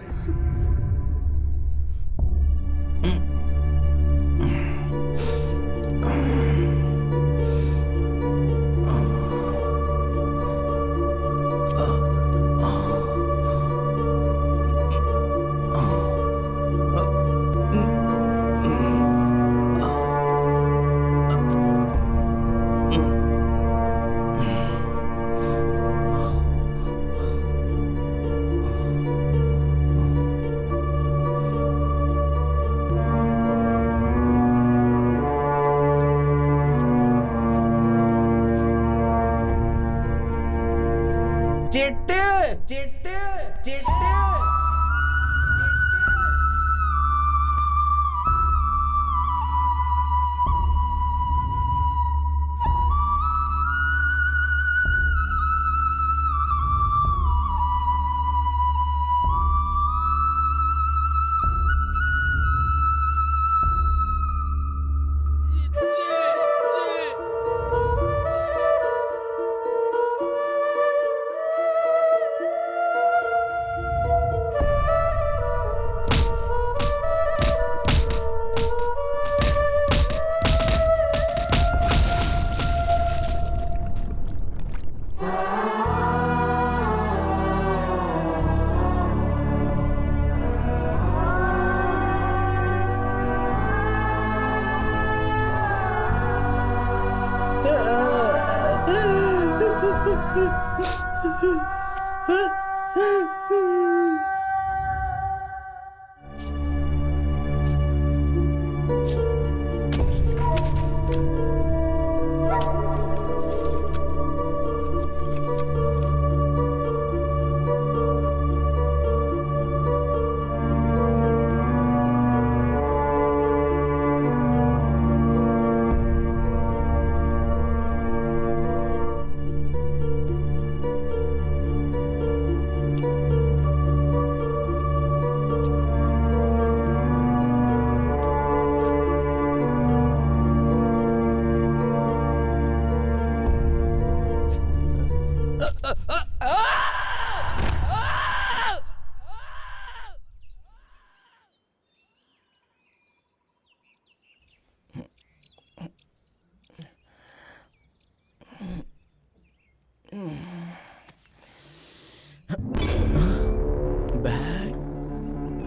बैग,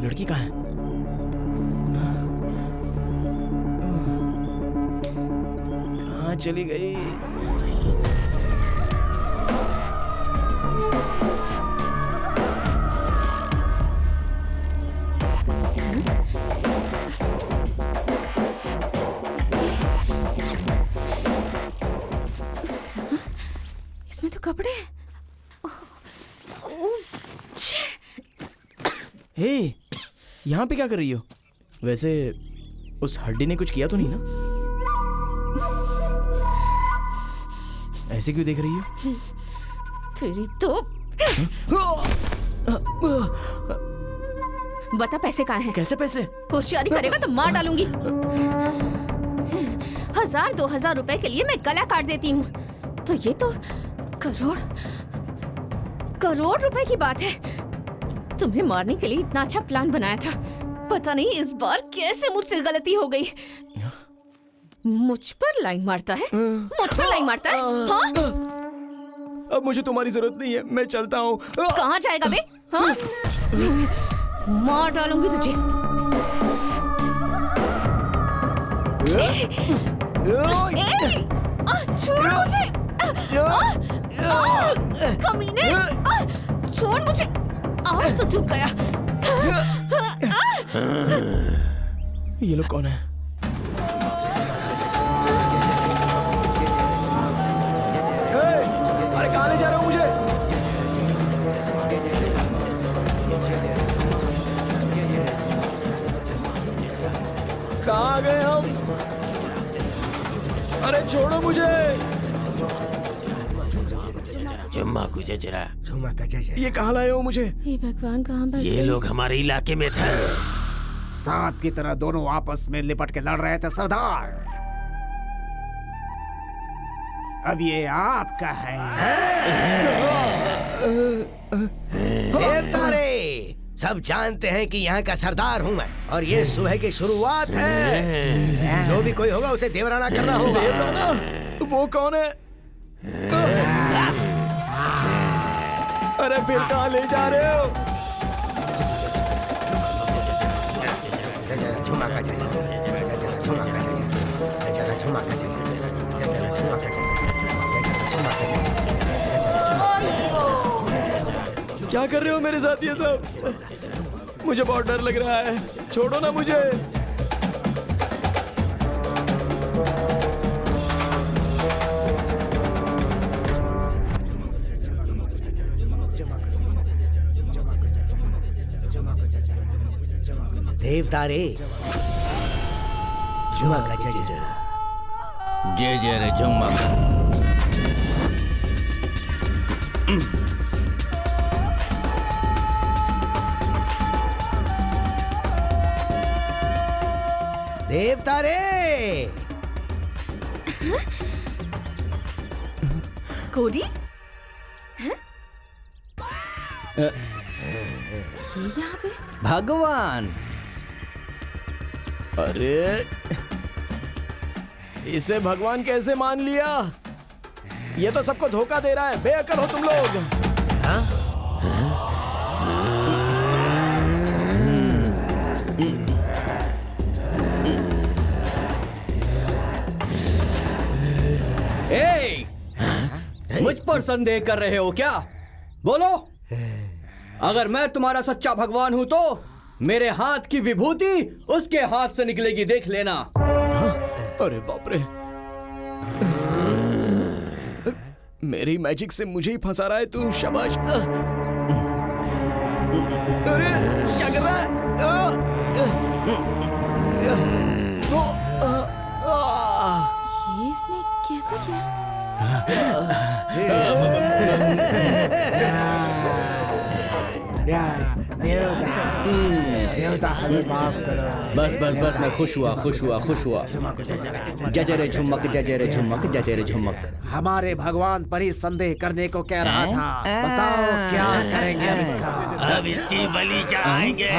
लड़की कहाँ है? कहाँ चली गई? इसमें तो कपड़े हैं। हे, यहाँ पे क्या कर रही हो? वैसे उस हड्डी ने कुछ किया तो नहीं ना? ऐसे क्यों देख रही हो? तेरी तो बता, पैसे कहाँ हैं? कैसे पैसे? होशियारी करेगा तो मार डालूंगी। 1000-2000 रुपए के लिए मैं गला काट देती हूँ, तो ये तो करोड़ रुपए की बात है। तुम्हें मारने के लिए इतना अच्छा प्लान बनाया था, पता नहीं इस बार कैसे मुझसे गलती हो गई। मुझ पर लाइन मारता है, मुझ पर लाइन मारता है। हाँ? अब मुझे तुम्हारी जरूरत नहीं है, मैं चलता हूँ। कहाँ जाएगा बे? हाँ? मार डालूंगी तुझे। छोड़ मुझे। कमीने, छोड़ मुझे। आज तो झुक गया। ये लोग कौन है? अरे कहाँ ले जा रहे हो मुझे? कहाँ आ गए हम? अरे छोड़ो मुझे। जुम्मा को जजरा, झुमा का जजरा। ये कहाँ लाए हो मुझे? हे भगवान, कहाँ बच ये गए? लोग हमारे इलाके में थे। सांप की तरह दोनों आपस में लिपट के लड़ रहे थे सरदार। अब ये आपका है। देवतारे, सब जानते हैं कि यहाँ का सरदार हूँ मैं, और ये सुबह की शुरुआत है। जो भी कोई होगा उसे देवराना करना होगा। देवराना? वो कौन है? अरे फिर कहाँ ले जा रहे हो? झुमा का जजरा, झुमा का जजरा, झुमा का जजरा, झुमा का जजरा। क्या कर रहे हो मेरे साथ ये सब? मुझे बहुत डर लग रहा है, छोड़ो ना मुझे। देवतारे, झुमा का जजरा। जय जय रे झुम्मा। देवतारे, कोडी? ये यहाँ पे? भगवान, अरे इसे भगवान कैसे मान लिया? ये तो सबको धोखा दे रहा है। बेअकल हो तुम लोग। ए, मुझ पर संदेह कर रहे हो क्या? बोलो। अगर मैं तुम्हारा सच्चा भगवान हूं तो मेरे हाथ की विभूति उसके हाथ से निकलेगी, देख लेना। अरे बाप रे, मेरी मैजिक से मुझे ही फंसा रहा है तू। शाबाश। अरे क्या कर रहा है? ये इसने कैसे किया? बस बस बस, मैं खुश हुआ, खुश हुआ, खुश हुआ। जजरे झुमक, जजरे झुमक, जजरे झुमक। हमारे भगवान पर ही संदेह करने को कह रहा था। बताओ क्या करेंगे अब इसका? अब इसकी बलि चढ़ाएंगे।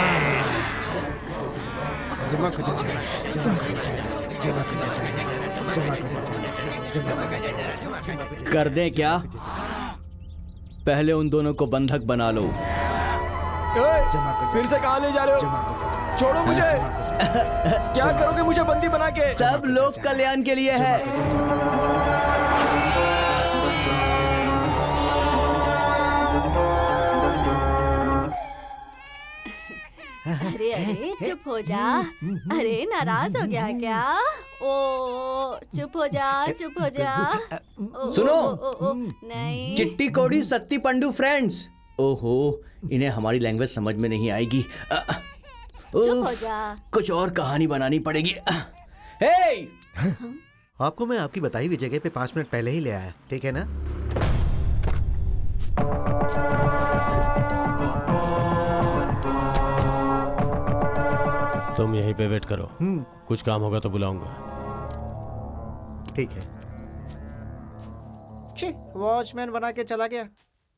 कर दें क्या? पहले उन दोनों को बंधक बना लो। फिर से कहाँ ले जा रहे हो? छोड़ो मुझे। क्या करोगे मुझे बंदी बना के? सब लोग कल्याण के लिए है। अरे अरे चुप हो जा। अरे नाराज हो गया क्या? ओ चुप हो जा, चुप हो जा। सुनो। नहीं। चिट्टी कोड़ी सत्ती पंडू फ्रेंड्स। ओहो, इन्हें हमारी लैंग्वेज समझ में नहीं आएगी। चुप हो जा। कुछ और कहानी बनानी पड़ेगी। हे! आपको मैं आपकी बताई हुई जगह पे 5 मिनट पहले ही ले आया, ठीक है ना? तुम यहीं पे वेट करो। कुछ काम होगा तो बुलाऊंगा। ठीक है। वॉचमैन बना के चला गया।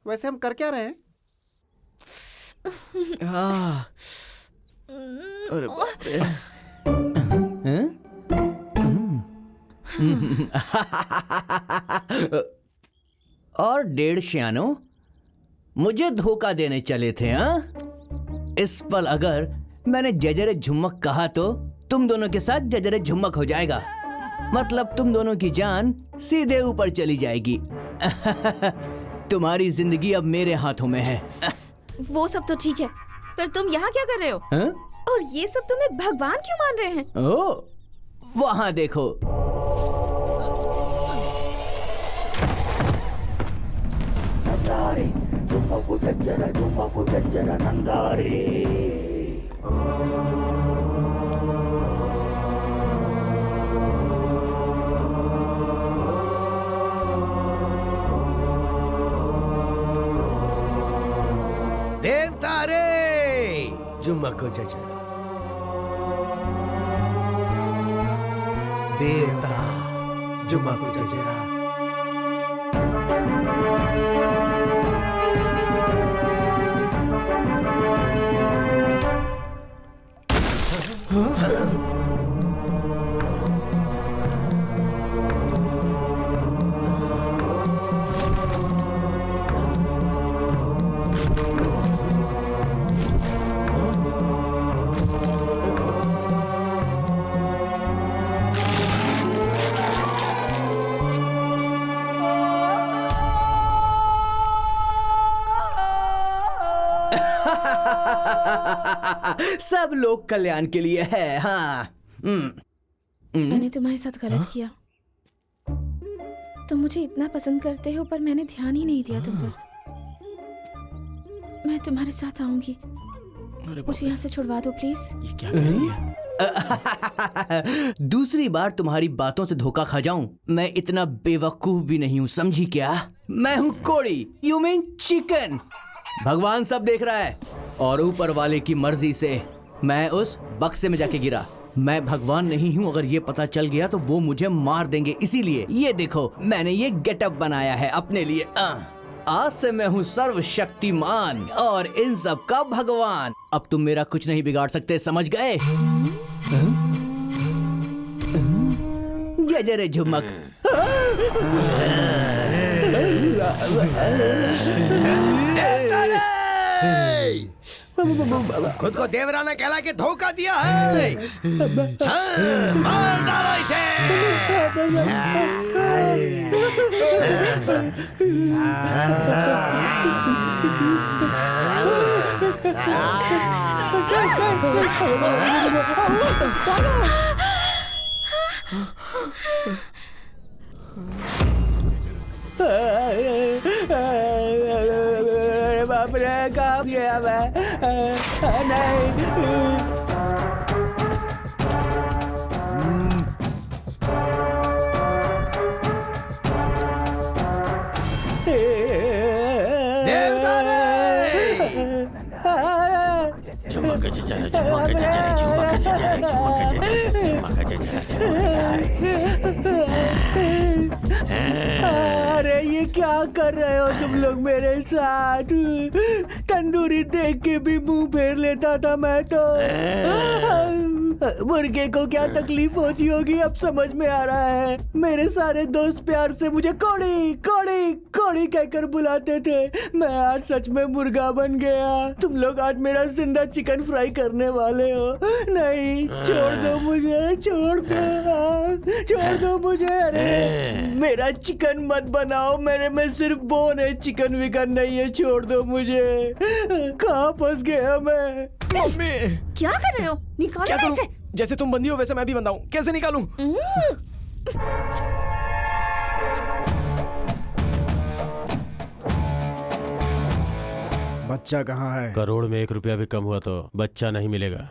वैसे हम कर क्या रहे हैं? अरे बाप रे। और 1.5 श्यानो मुझे धोखा देने चले थे, हाँ? इस पल अगर मैंने जजरे झुमक कहा तो तुम दोनों के साथ जजरे झुमक हो जाएगा। मतलब तुम दोनों की जान सीधे ऊपर चली जाएगी। तुम्हारी जिंदगी अब मेरे हाथों में है। वो सब तो ठीक है, पर तुम यहाँ क्या कर रहे हो? हाँ? और ये सब तुम्हें भगवान क्यों मान रहे हैं? ओ, वहाँ देखो। देवता रे जुम्मको जजरा, देवता जुम्मको जजरा। सब लोग कल्याण के लिए है। हाँ। मैंने तुम्हारे साथ गलत किया। तुम मुझे इतना पसंद करते हो पर मैंने ध्यान ही नहीं दिया तुम पर। मैं तुम्हारे साथ आऊंगी। मुझे यहाँ से छुड़वा दो प्लीज। ये क्या कर रही है? दूसरी बार तुम्हारी बातों से धोखा खा जाऊं, मैं इतना बेवकूफ भी नहीं हूँ, समझी क्या? मैं हूँ कोड़ी, यू मीन चिकन। भगवान सब देख रहा है और ऊपर वाले की मर्जी से मैं उस बक्से में जाके गिरा। मैं भगवान नहीं हूँ, अगर ये पता चल गया तो वो मुझे मार देंगे। इसीलिए ये देखो, मैंने ये गेटअप बनाया है अपने लिए। आज से मैं हूँ सर्वशक्तिमान और इन सब का भगवान। अब तुम मेरा कुछ नहीं बिगाड़ सकते, समझ गए? जय जय झुमक। खुद को देवराना कहला के धोखा दिया है। मार डालो इसे। बाप रे, कहाँ गया मैं? नहीं। अरे ये क्या कर रहे हो तुम लोग मेरे साथ? तंदूरी देख के भी मुंह फेर लेता था मैं तो। मुर्गे को क्या तकलीफ होती होगी अब समझ में आ रहा है। मेरे सारे दोस्त प्यार से मुझे कोड़ी कोड़ी कोड़ी कहकर बुलाते थे। मैं आज सच में मुर्गा बन गया। तुम लोग आज मेरा जिंदा चिकन फ्राई करने वाले हो। नहीं, छोड़ दो मुझे, छोड़ दो मुझे। अरे मेरा चिकन मत बनाओ, मेरे में सिर्फ बोन है, चिकन विकन नहीं है। छोड़ दो मुझे। कहाँ फंस गया मैं? मम्मी क्या कर रहे हो? निकालो ना इसे। जैसे तुम बंदी हो वैसे मैं भी बंधा हूँ, कैसे निकालूं? बच्चा कहाँ है? करोड़ में 1 रुपया भी कम हुआ तो बच्चा नहीं मिलेगा।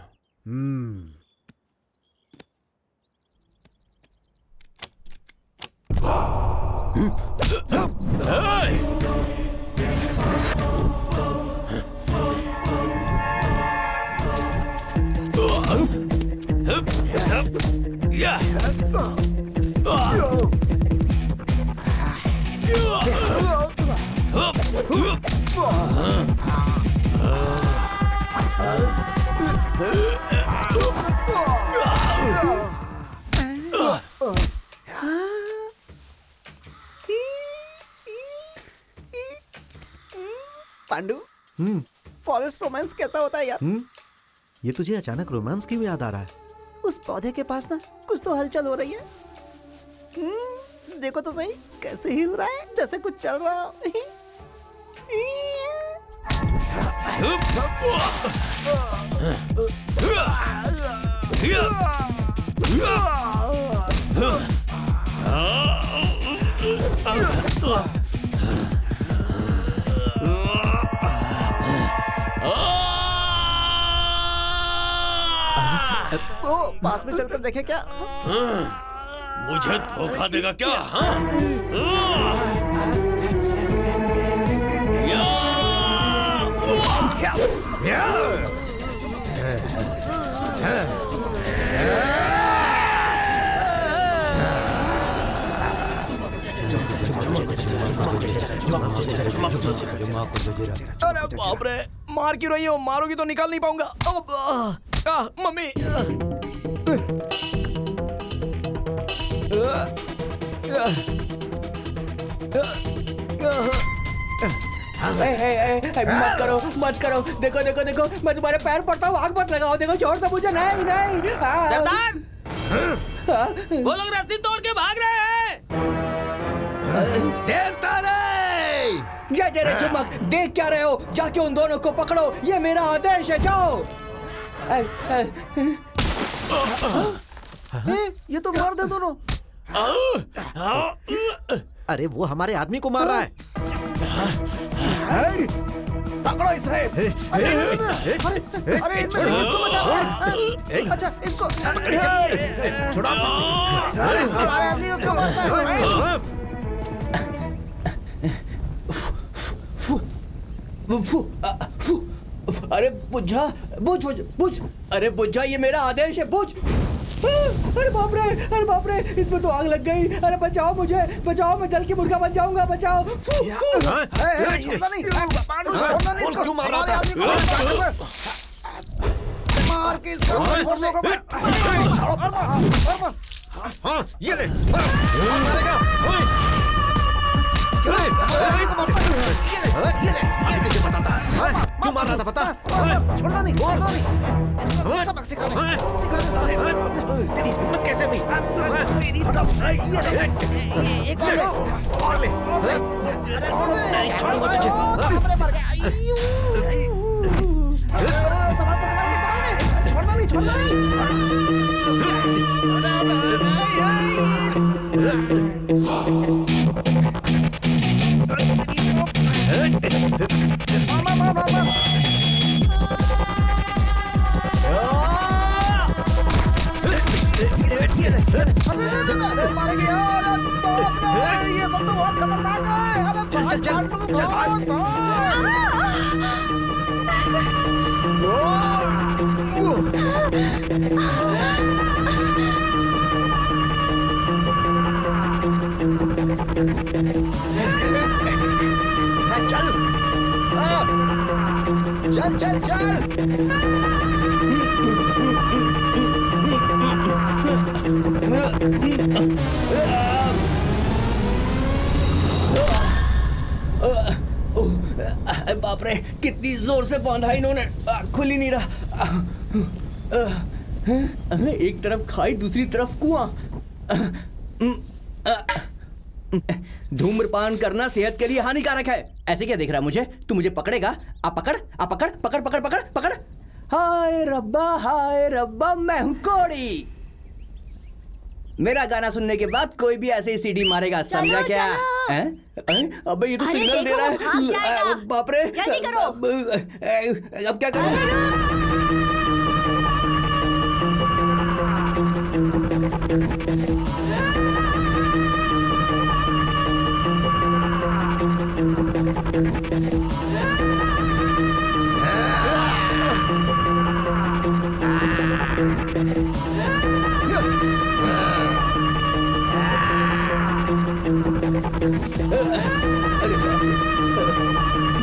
पांडु, फॉरेस्ट रोमांस कैसा होता है यार? ये तुझे अचानक रोमांस क्यों याद आ रहा है? उस पौधे के पास ना कुछ तो हलचल हो रही है। देखो तो सही, कैसे हिल रहा है, जैसे कुछ चल रहा हो। ओ, पास में चलकर देखे क्या? मुझे धोखा देगा क्या? अरे बाप रे, मार क्यों रही हो? मारोगी तो निकाल नहीं पाऊंगा। मम्मी। मत करो, मत करो। देखो देखो देखो, मैं तुम्हारे पैर पड़ता हूँ, आग मत लगाओ। देखो, छोड़ दो मुझे। नहीं नहीं। वो लोग रस्सी तोड़ के भाग रहे हैं। देवता रे! जय रे चुम्बक, देख क्या रहे हो? जाके उन दोनों को पकड़ो, ये मेरा आदेश है। जाओ। ये तो मार दे दोनों। अरे वो हमारे आदमी को मार रहा है। पकड़ो इसे। अरे इसको बचाओ। अच्छा, इसको छोड़ो। हमारे आदमी को मारता है। अरे बुझा, बुझ बुझ बुझ। अरे बुझा, ये मेरा आदेश है। बुझ। अरे बाप रे, अरे बाप रे, इसमें तो आग लग गई। अरे बचाओ मुझे, बचाओ, मैं जल की मुर्गा बन जाऊंगा। बचाओ। छोड़ना नहीं, छोड़ना नहीं। क्यों मार रहा था? मार के इसको फोड़ दूंगा मैं। हाँ, ये ले। मारेगा। ये तुझे बताता है। क्यों मार रहा था पता? छोड़ना नहीं, छोड़ना नहीं। सबक सिखा दे सारे। तेरी हिम्मत कैसे हुई? तेरी एक और ले। नहीं छोड़ूंगा तुझे। हमरे मर गया। संभाल के, छोड़ना नहीं, छोड़ना नहीं। ये सब तो बहुत खतरनाक है। चल चल चल चल चल चल चल। बाप रे, कितनी जोर से बांधा इन्होंने, खुल ही नहीं रहा। एक तरफ खाई, दूसरी तरफ कुआं। धूम्रपान करना सेहत के लिए हानिकारक है। ऐसे क्या देख रहा है मुझे? तू मुझे पकड़ेगा? आप पकड़, आप पकड़, पकड़ पकड़ पकड़ पकड़। हाय रब्बा, मैं हूं कोड़ी। मेरा गाना सुनने के बाद कोई भी ऐसे ही सीडी मारेगा, समझा क्या? अबे ये तो सिग्नल दे रहा है। बाप रे, जल्दी करो। अब क्या करूं?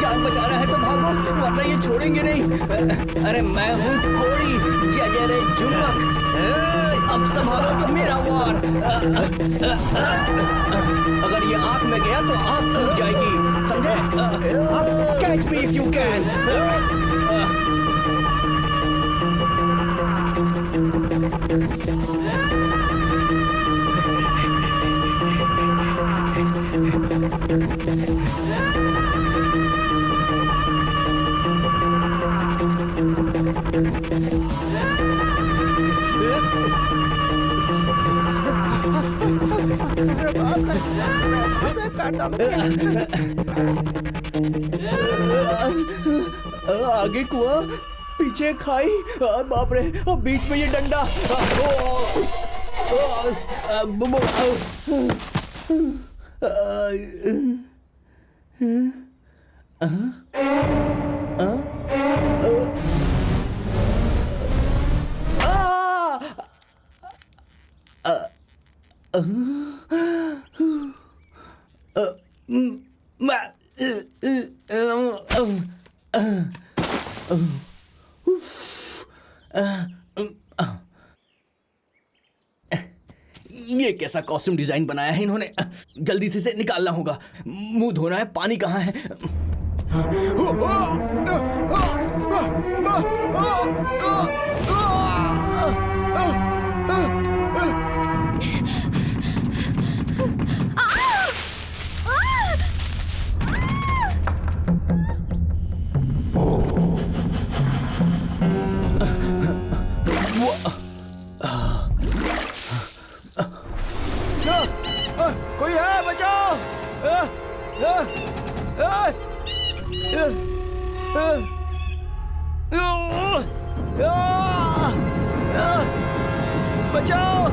जान बचाना है तो भागो, वरना ये छोड़ेंगे नहीं। अरे मैं हूँ कोड़ी, जय रे जुम्मक। अब संभालो तो मेरा वार। अगर ये आग आँख में गया तो आँख टूट जाएगी, समझे? Catch me if you can. आगे कुआं, पीछे खाई, बाप रे, बीच में ये डंडा। ये कैसा कॉस्ट्यूम डिजाइन बनाया है इन्होंने? जल्दी से इसे निकालना होगा। मुंह धोना है, पानी कहाँ है? कोई है, बचाओ! बचाओ!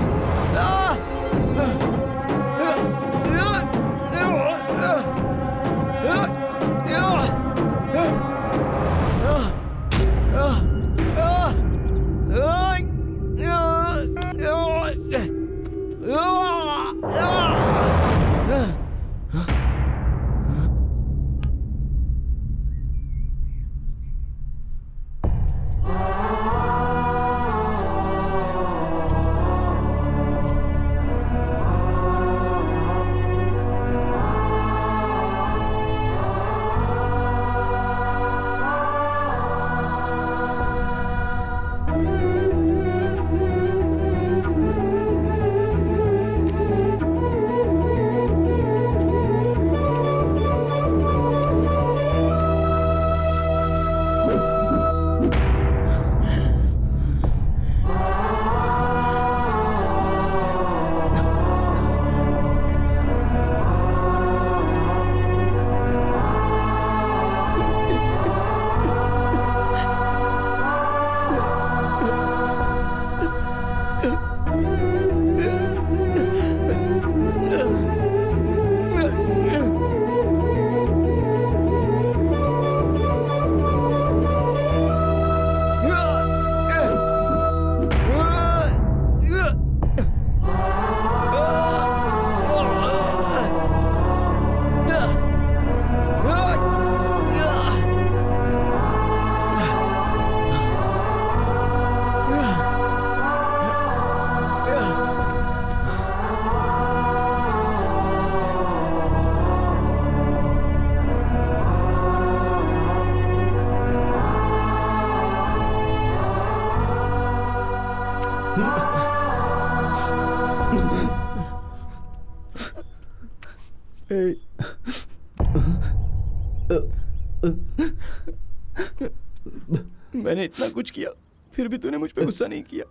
मैंने इतना कुछ किया, फिर भी तूने मुझ पे गुस्सा नहीं किया।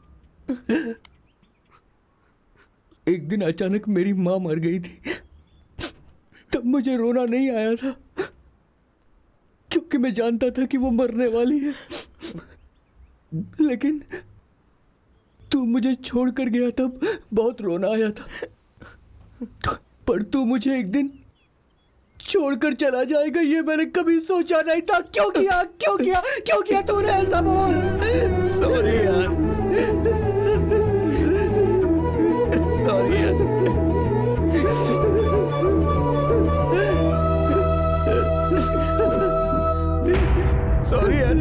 एक दिन अचानक मेरी माँ मर गई थी, तब मुझे रोना नहीं आया था, क्योंकि मैं जानता था कि वो मरने वाली है। लेकिन तू मुझे छोड़कर गया तब बहुत रोना आया था। पर तू मुझे एक दिन छोड़कर चला जाएगा, ये मैंने कभी सोचा नहीं था। क्यों किया, क्यों किया, क्यों किया तूने ऐसा? बोल। सॉरी यार, सॉरी यार। सॉरी यार।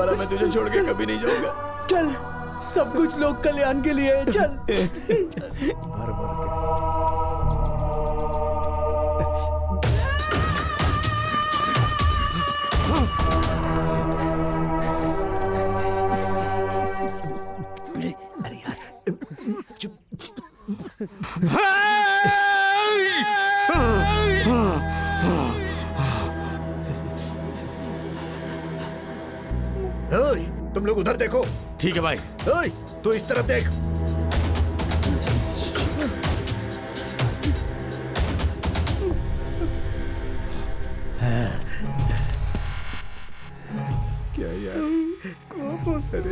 दोबारा मैं तुझे छोड़ के कभी नहीं जाऊंगा। चल, सब कुछ लोक कल्याण के लिए है, चल। भर भर के अरे यार चुप। ओए, तुम लोग उधर देखो। ठीक है भाई। ओए, तू इस तरफ देख। क्या यार, कौन सारे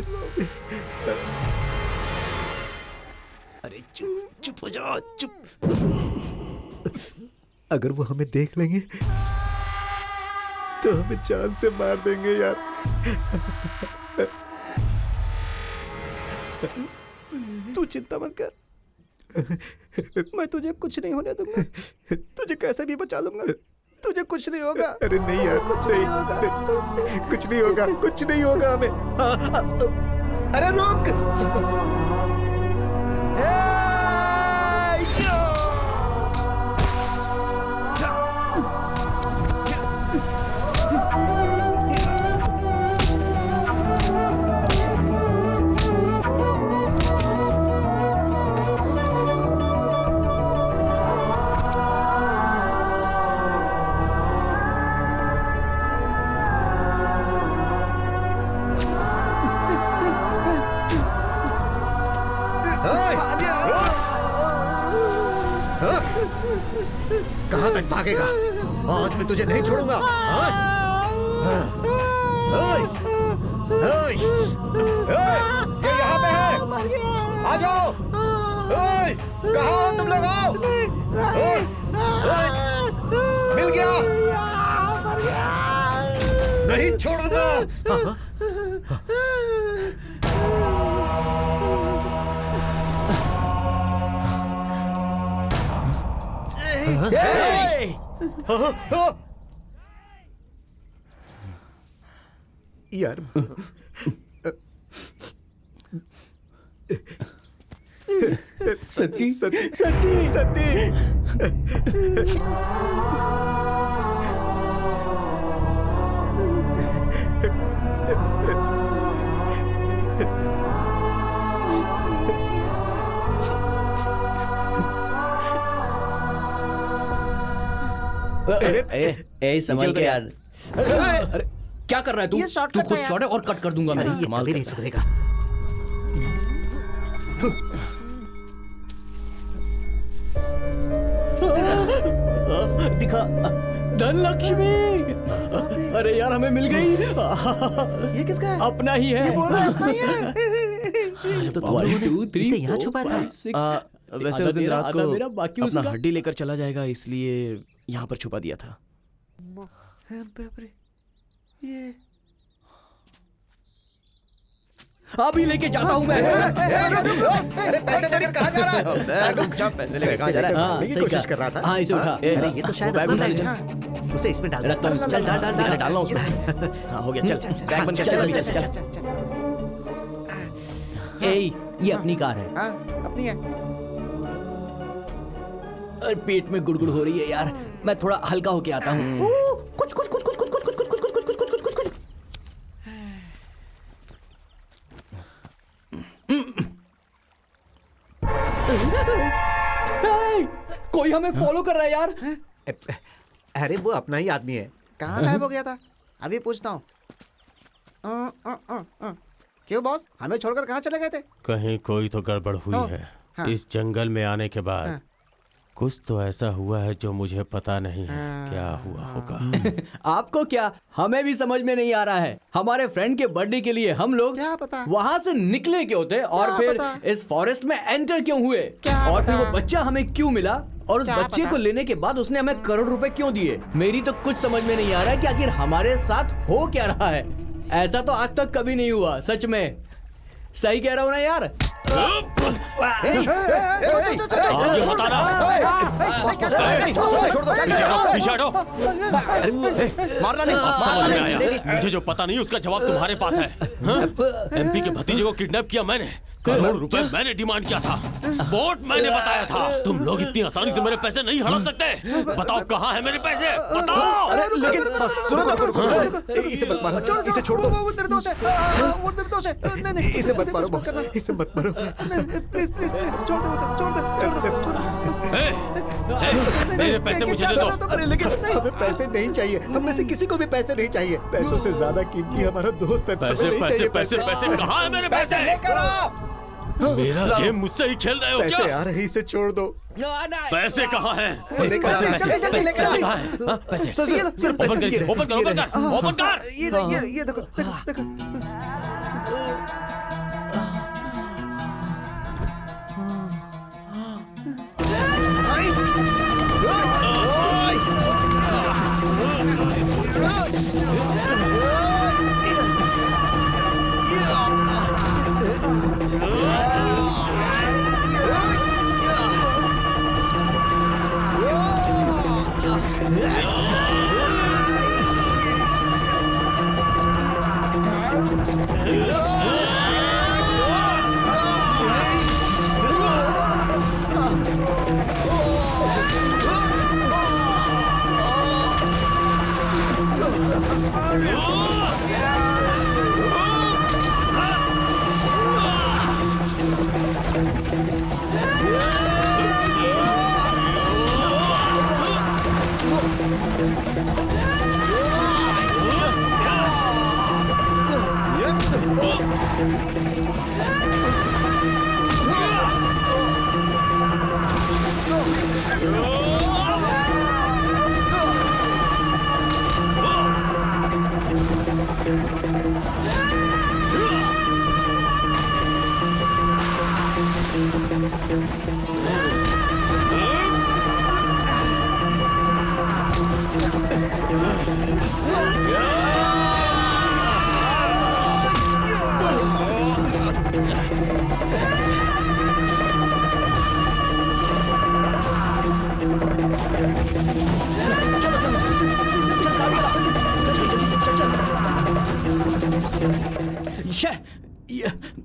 अरे चुप चुप हो जाओ, चुप। अगर वो हमें देख लेंगे तो हमें जान से मार देंगे यार। तू चिंता मत कर, मैं तुझे कुछ नहीं होने दूंगा। तुझे कैसे भी बचा लूंगा, तुझे कुछ नहीं होगा। अरे नहीं यार, कुछ नहीं, कुछ नहीं होगा, कुछ नहीं होगा हमें। अरे रुक। कहां तक भागेगा? आज मैं तुझे नहीं छोड़ूंगा। ये यहाँ पे है, आ जाओ। कहाँ हो तुम लोग? आओ। मिल गया, नहीं छोड़ूंगा। यार सती सती सती सती। ए संभल के यार। अरे क्या कर रहा है तू? ये शॉर्टकट तू खुद है यार। शॉट है और कट कर दूंगा मैं। ये कमाल कभी नहीं करता है। सुधरेगा। दिखा धनलक्ष्मी। अरे यार हमें मिल गई। ये किसका है? अपना ही है। तो तुम्हारी 2 3 इसे यहाँ छुपा था। वैसे उस दिन रात को मेरा बाकी अपना उसका। हड्डी लेकर चला जाएगा, इसलिए यहाँ पर छुपा दिया था। ये अभी लेके जाता हूँ मैं। अरे पैसे लेकर कहाँ जा रहा है? पैसे लेकर कहाँ जा रहा है? हाँ, की सही कोशिश कहा। कर रहा था। हाँ, इसे उठा। अरे ये तो शायद बैग अपना उठा ले, बैग है ना। उसे इसमें डाल रखता हूँ इसमें। चल डाल डाल डाल डालना उसमें। हाँ हो गया, चल बैग बंद कर, चल अभी चल। ए, ये अपनी कार है। हाँ, अपनी है। अरे पेट में गुड़गुड़ हो रही है यार, मैं थोड़ा हल्का होके आता हूँ। कुछ कुछ कुछ कुछ कुछ कुछ कुछ कुछ कुछ कुछ कुछ कुछ कुछ कुछ। कोई हमें फॉलो कर रहा है यार। अरे वो अपना ही आदमी है। कहाँ गायब हो गया था? अभी पूछता हूँ। क्यों बॉस, हमें छोड़कर कहाँ चले गए थे? कहीं कोई तो गड़बड़ हुई हाँ, है। हाँ। इस जंगल में आने के बाद हाँ। कुछ तो ऐसा हुआ है जो मुझे पता नहीं है। क्या हुआ होगा? आपको क्या, हमें भी समझ में नहीं आ रहा है। हमारे फ्रेंड के बर्थडे के लिए हम लोग क्या पता? वहाँ से निकले क्यों थे और क्या फिर पता? इस फॉरेस्ट में एंटर क्यों हुए क्या और फिर पता? वो बच्चा हमें क्यों मिला और उस क्या बच्चे पता? को लेने के बाद उसने हमें करोड़ रुपए क्यों दिए। मेरी तो कुछ समझ में नहीं आ रहा है कि आखिर हमारे साथ हो क्या रहा है। ऐसा तो आज तक कभी नहीं हुआ, सच में। सही कह रहा हूँ ना यार? आगे मत आना। पीछे हटो। मारना नहीं। समझ में आया। मुझे जो पता नहीं उसका जवाब तुम्हारे पास है। एमपी के भतीजे को किडनैप किया मैंने, करोड़ रुपए मैंने डिमांड किया था, स्पॉट मैंने बताया था। तुम लोग इतनी आसानी से मेरे पैसे नहीं हड़प सकते। बताओ कहाँ है मेरे पैसे, बताओ। लेकिन सुनो तो, इसे मत मारो, इसे छोड़ दो। वो निर्दोष है, वो निर्दोष है। नहीं, इसे मत मारो बॉस, इसे मत मारो। प्लीज प्लीज छोड़ दो उसे, छोड़ दो। मेरे पैसे मुझे दे दो। अरे लेकिन हमें पैसे नहीं चाहिए, हम में से किसी को भी पैसे नहीं चाहिए। पैसों से ज्यादा कीमती हमारा दोस्त है। पैसे पैसे पैसे पैसे कहाँ है मेरे पैसे? लेकर आओ। मेरा गेम मुझसे ही खेल रहे हो क्या? पैसे आ रहे, इसे छोड़ दो। पैसे कहाँ हैं? जल्दी लेकर आओ। पैसे ओपन कर, ओपन कर, ओपन कर, ओपन कर। ये देखो, देखो।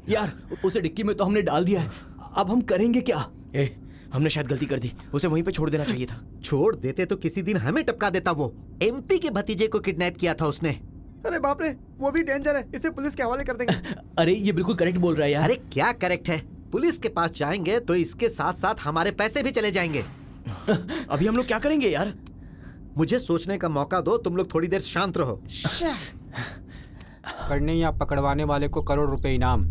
यार उसे डिक्की में तो हमने डाल दिया है, अब हम करेंगे क्या? हमने शायद गलती कर दी, उसे वहीं पे छोड़ देना चाहिए था। छोड़ देते तो किसी दिन हमें टपका देता। वो एमपी के भतीजे को किडनैप किया था उसने। अरे बाप रे, वो भी डेंजर है, इसे पुलिस के हवाले कर देंगे। अरे ये बिल्कुल करेक्ट बोल रहा है यार। अरे क्या करेक्ट है? पुलिस के पास जाएंगे तो इसके साथ साथ हमारे पैसे भी चले जाएंगे। अभी हम लोग क्या करेंगे यार? मुझे सोचने का मौका दो, तुम लोग थोड़ी देर शांत रहो। पकड़ने या पकड़वाने वाले को करोड़ रुपए इनाम।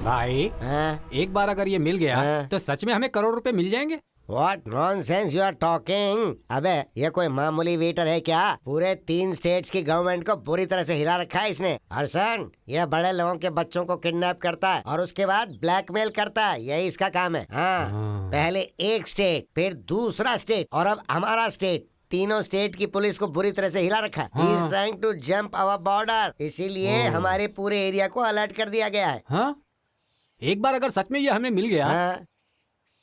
भाई एक बार अगर ये मिल गया तो सच में हमें करोड़ रुपए मिल जाएंगे। What nonsense you are talking? अबे ये कोई मामूली वेटर है क्या? पूरे 3 स्टेट्स की गवर्नमेंट को बुरी तरह से हिला रखा है इसने। हर्षन, ये बड़े लोगों के बच्चों को किडनैप करता है और उसके बाद ब्लैकमेल करता है, यही इसका काम है। हाँ, पहले एक स्टेट, फिर दूसरा स्टेट और अब हमारा स्टेट, तीनों स्टेट की पुलिस को बुरी तरह से हिला रखा है। He is trying to jump our border, इसीलिए हमारे पूरे एरिया को अलर्ट कर दिया गया है। हाँ? एक बार अगर सच में ये हमें मिल गया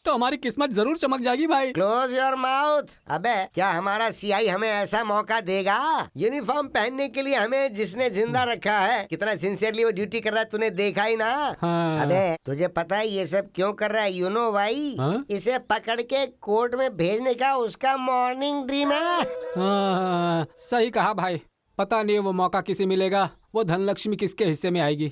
तो हमारी किस्मत जरूर चमक जाएगी भाई। Close your mouth. अबे क्या हमारा सीआई हमें ऐसा मौका देगा? यूनिफॉर्म पहनने के लिए हमें जिसने जिंदा रखा है, कितना सिंसियरली वो ड्यूटी कर रहा है, तूने देखा ही ना। हाँ। अबे तुझे पता है ये सब क्यों कर रहा है? You know why? इसे पकड़ के कोर्ट में भेजने का उसका मॉर्निंग ड्रीम है। हाँ, सही कहा भाई। पता नहीं वो मौका किसे मिलेगा, वो धनलक्ष्मी किसके हिस्से में आएगी।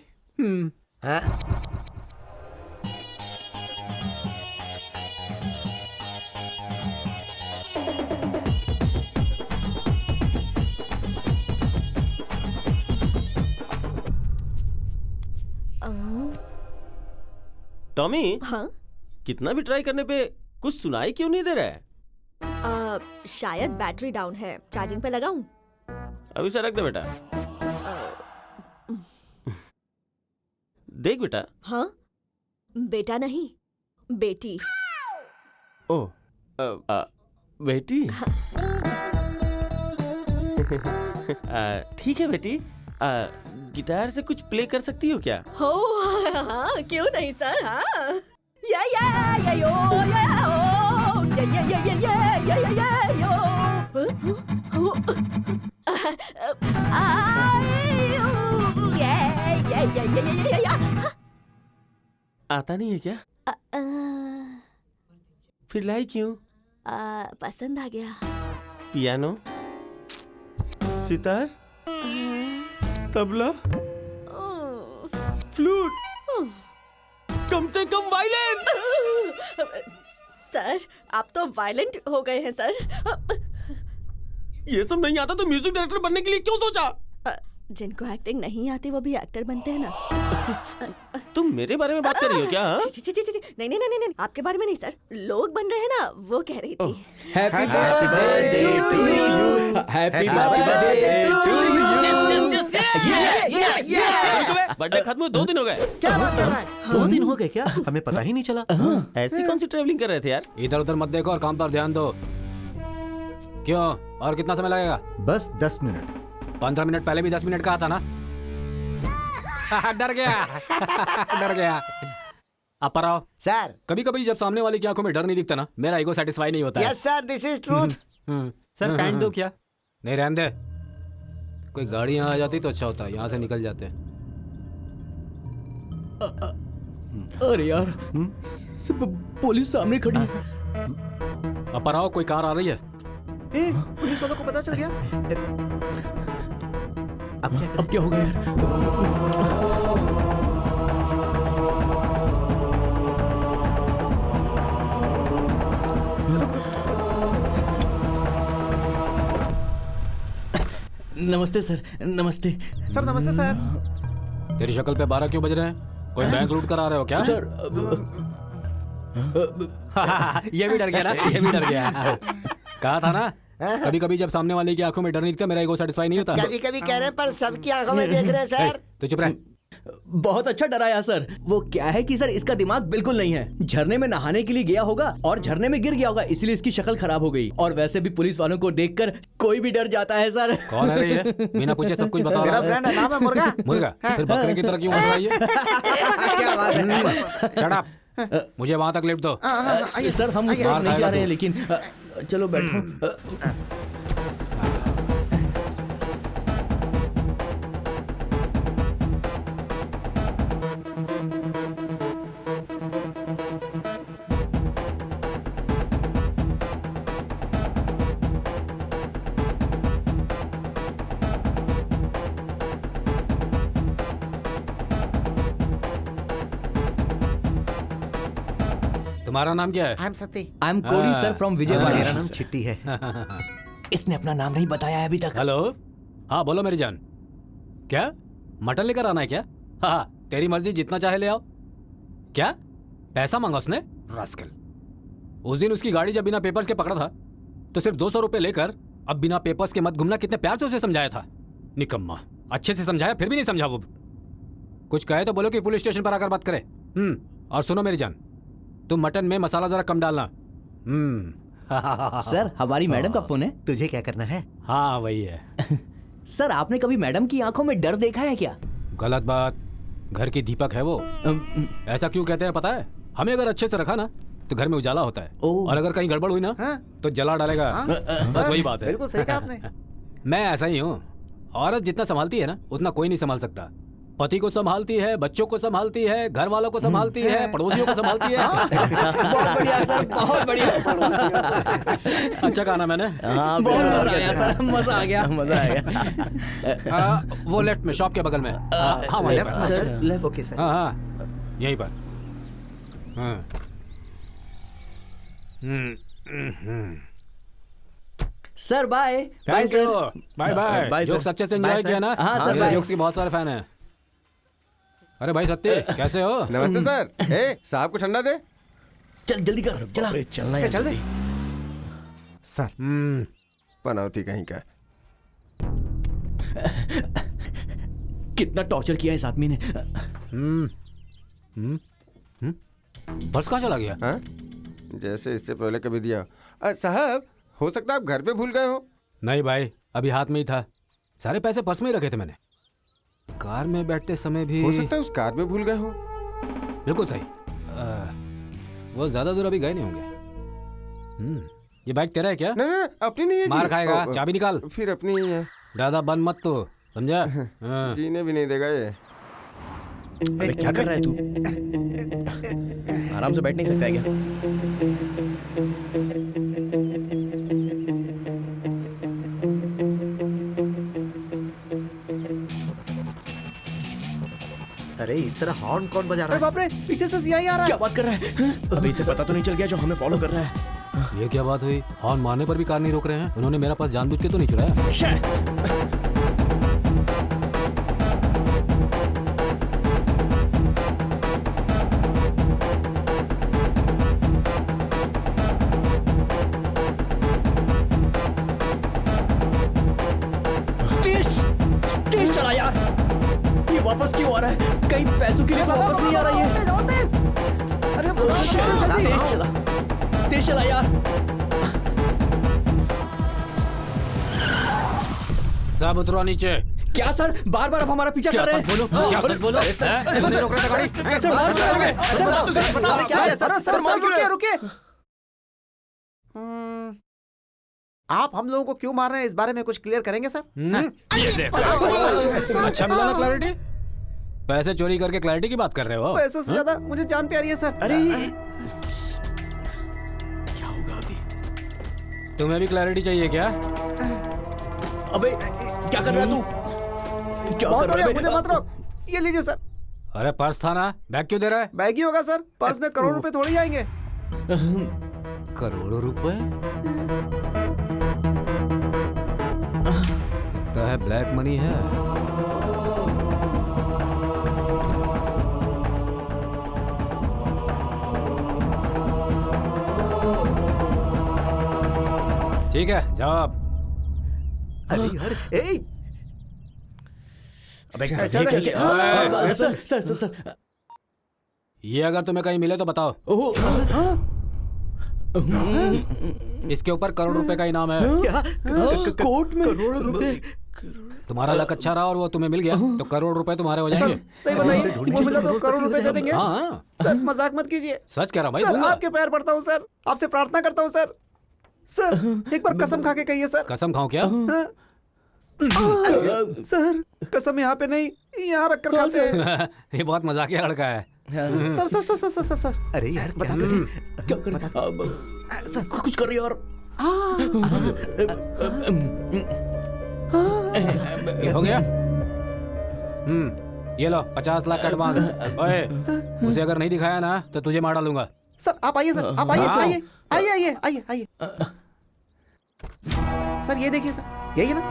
टॉमी, हाँ? कितना भी ट्राई करने पे कुछ सुनाई क्यों नहीं दे रहा है? शायद बैटरी डाउन है, चार्जिंग पे लगाऊं? अभी से रख दे बेटा। देख बेटा। हाँ? बेटा नहीं, बेटी। ओ, बेटी। ठीक है बेटी, गिटार से कुछ प्ले कर सकती हो क्या? हो हाँ, क्यों नहीं सर। हाँ या यो या ओ या यो आता नहीं है क्या? फिर लाई क्यों? पसंद आ गया। पियानो, सितार, तबला, फ्लूट, कम से कम वायलिन। सर आप तो वायलेंट हो गए हैं सर। ये सब नहीं आता तो म्यूजिक डायरेक्टर बनने के लिए क्यों सोचा? जिनको एक्टिंग नहीं आती वो भी एक्टर बनते हैं ना। तुम मेरे बारे में बात कर रही हो क्या? हाँ? नहीं नहीं नहीं नहीं आपके बारे में नहीं सर, लोग बन रहे हैं ना वो कह रही थी। Happy birthday to you, happy birthday to you. Birthday खत्म हुए 2 दिन हो गए। क्या बात कर रहा है? 2 दिन हो गए क्या? हमें पता ही नहीं चला। ऐसी कौन सी ट्रैवलिंग कर रहे थे यार? इधर उधर मत देखो और काम पर ध्यान दो। क्यों, और कितना समय लगेगा? बस 10 मिनट। 15 मिनट पहले भी 10 मिनट का आता ना। डर गया डर गया। आप पर आओ सर। कभी कभी जब सामने वाले की आंखों में डर नहीं दिखता ना, मेरा ईगो सेटिस्फाई नहीं होता है। Yes sir, this is truth. Sir pant दो क्या? नहीं रहने दे, कोई गाड़ी यहाँ आ जाती तो अच्छा होता, यहाँ से निकल जाते। अरे यार, पुलिस सामने खड़ी है। अब पर आओ, कोई कार आ रही है। पुलिस वालों को पता चल गया। अब क्या हो गया यार? नमस्ते सर। नमस्ते सर। नमस्ते सर। तेरी शक्ल पे 12 क्यों बज रहे हैं? कोई बैंक लूट कर आ रहे हो क्या? सर ये भी डर गया ना, ये भी डर गया। कहा था ना, कभी कभी जब सामने वाले की आंखों में डर नहीं दिखता, मेरा ईगो सेटिस्फाई नहीं होता। कभी कभी कह रहे हैं पर सबकी आंखों में देख रहे हैं सर। तो चुप रह। बहुत अच्छा डराया सर। वो क्या है कि सर इसका दिमाग बिल्कुल नहीं है। झरने में नहाने के लिए गया होगा और झरने में गिर गया होगा, इसलिए इसकी शक्ल खराब हो गई। और वैसे भी पुलिस वालों को देखकर कोई भी डर जाता है सर। कौन है रे ये? बिना पूछे सब कुछ बता मेरा रहा है। फ्रेंड है, नाम है मुर्गा। मुर्गा? फिर बकरे की तरह क्यों बन रहा है ये? क्या बात है? Shut up. मुझे वहां तक लिफ्ट दो। आइए सर, हम उस तरफ नहीं जा रहे हैं, लेकिन चलो बैठो। तुम्हारा नाम क्या है? I am Sati. I am कोडी सर फ्रॉम विजयवाड़ा। मेरा नाम चिट्टी है। इसने अपना नाम नहीं बताया है अभी तक। हेलो, हाँ बोलो मेरी जान। क्या मटन लेकर आना है क्या? हाँ तेरी मर्जी, जितना चाहे ले आओ। क्या पैसा मांगा उसने? रास्कल। उस दिन उसकी गाड़ी जब बिना पेपर्स के पकड़ा था तो सिर्फ 200 रुपए लेकर अब बिना पेपर्स के मत घूमना कितने प्यार से उसे समझाया था। निकम्मा, अच्छे से समझाया फिर भी नहीं समझा वो। कुछ कहे तो बोलो कि पुलिस स्टेशन पर आकर बात करे। और सुनो मेरी जान, तुम मटन में मसाला जरा कम डालना। सर हमारी मैडम का फोन है। तुझे क्या करना है? हाँ वही है। सर आपने कभी मैडम की आंखों में डर देखा है क्या? गलत बात, घर की दीपक है वो। ऐसा क्यों कहते हैं पता है? हमें अगर अच्छे से रखा ना तो घर में उजाला होता है, और अगर कहीं गड़बड़ हुई ना तो जला डालेगा। बस वही बात है। बिल्कुल सही कहा आपने। मैं ऐसा ही हूँ। औरत जितना संभालती है ना उतना कोई नहीं संभाल सकता। पति को संभालती है, बच्चों को संभालती है, घर वालों को संभालती है, पड़ोसियों को संभालती है। बहुत बढ़िया सर, बहुत बढ़िया। अच्छा कहा ना मैंने? बहुत मजा आया सर, मजा आ गया, मजा आ गया। वो लेफ्ट में, शॉप के बगल में। हाँ वहाँ लेफ्ट। Okay sir. हाँ यहीं पर। Sir bye. Bye sir. Bye bye. Bye jokes अच्छे से एंजॉय किया ना? हाँ सर। जोक्स के बहुत सारे फैन हैं। अरे भाई सत्य, कैसे हो? नमस्ते सर। ए साहब को ठंडा दे। चल जल्दी कर, चला। चलना है चल दे सर। पनौती कहीं का। कितना टॉर्चर किया इस आदमी ने। पर्स कहाँ चला गया? हाँ? जैसे इससे पहले कभी दिया। साहब हो सकता है आप घर पे भूल गए हो। नहीं भाई, अभी हाथ में ही था। सारे पैसे पर्स में ही रखे थे मैंने। कार में बैठते समय भी हो सकता है उस कार में भूल गए हो। बिल्कुल सही। वो ज्यादा दूर अभी गए नहीं होंगे। ये बाइक तेरा है क्या? नहीं, अपनी नहीं है जी। मार खाएगा, चाबी निकाल। फिर अपनी ही है। ज्यादा बंद मत तो, समझा? जीने भी नहीं देगा ये। अबे क्या कर रहा है तू? आराम से बैठ नहीं सकता है क्या? अरे इस तरह हॉर्न कौन बजा रहा अरे है? बाप रे, पीछे से सीआई आ रहा है। क्या बात कर रहा है? अबे इसे पता तो नहीं चल गया जो हमें फॉलो कर रहा है? ये क्या बात हुई? हॉर्न मारने पर भी कार नहीं रोक रहे हैं। उन्होंने मेरा पास जानबूझ के तो नहीं चुराया। तेज चला यार। ये वापस क्यों आ रहा है? कहीं पैसों के लिए तो वापस नहीं आ रहा है ये। अरे तेज चला यार। सब उतरो नीचे। क्या सर, बार बार अब हमारा पीछा कर रहे हैं? बोलो, क्या सच बोलो? रुकिए। आप हम लोगों को क्यों मार रहे हैं, इस बारे में कुछ क्लियर करेंगे सर? ये देखो। अच्छा मिला ना क्लैरिटी? पैसे चोरी करके क्लैरिटी की बात कर रहे हो? पैसों से ज्यादा मुझे जान प्यारी है सर। अरे क्या होगा अभी? तुम्हें भी क्लैरिटी चाहिए क्या? अबे क्या कर रहा है तू? क्या बहुत कर हो रहा गया, है? मुझे मत रोक। ये लीजिए सर। अरे पर्स था ना, बैग क्यों दे रहा है? बैग ही होगा सर, पर्स में करोड़ रुपए थोड़ी आएंगे। करोड़ों रुपए? लगता है ब्लैक मनी है। ठीक है, जाओ आप। अरे यार, ए अबे चल ठीक रही है। है। सर ये अगर तुम्हें कहीं मिले तो बताओ। इसके ऊपर करोड़ रुपए का इनाम है। क्या? कोर्ट में करोड़ रुपए? तुम्हारा लक अच्छा रहा और वो तुम्हें मिल गया तो करोड़ रुपए तुम्हारे हो जाएंगे। सही बताइए, वो मिला तो करोड़ रुपए दे देंगे। हाँ, सर मजाक मत कीजिए। सच कह रहा भाई। सर दूंगा। आपके पैर पड़ता हूँ सर, आपसे प्रार्थना करता हूँ सर। सर एक बार कसम खा के कहिए सर। कसम खाऊं क्या? हाँ। सर कसम यहाँ पे नहीं, यहाँ रख कर खाते हैं। ये बहुत मजाकिया लड़का है। Sir sir sir sir sir sir. अरे यार बता दो जी। क्या कर रहा है? सर कुछ कर यार। ये हो गया? ये लो 50 लाख का एडवांस। ओए, उसे अगर नहीं दिखाया ना तो तुझे मार डालूंगा। सर आप आइए सर, आप आइए, आइए आइए आइए आइए आइए। सर ये देखिए सर, यही है ना?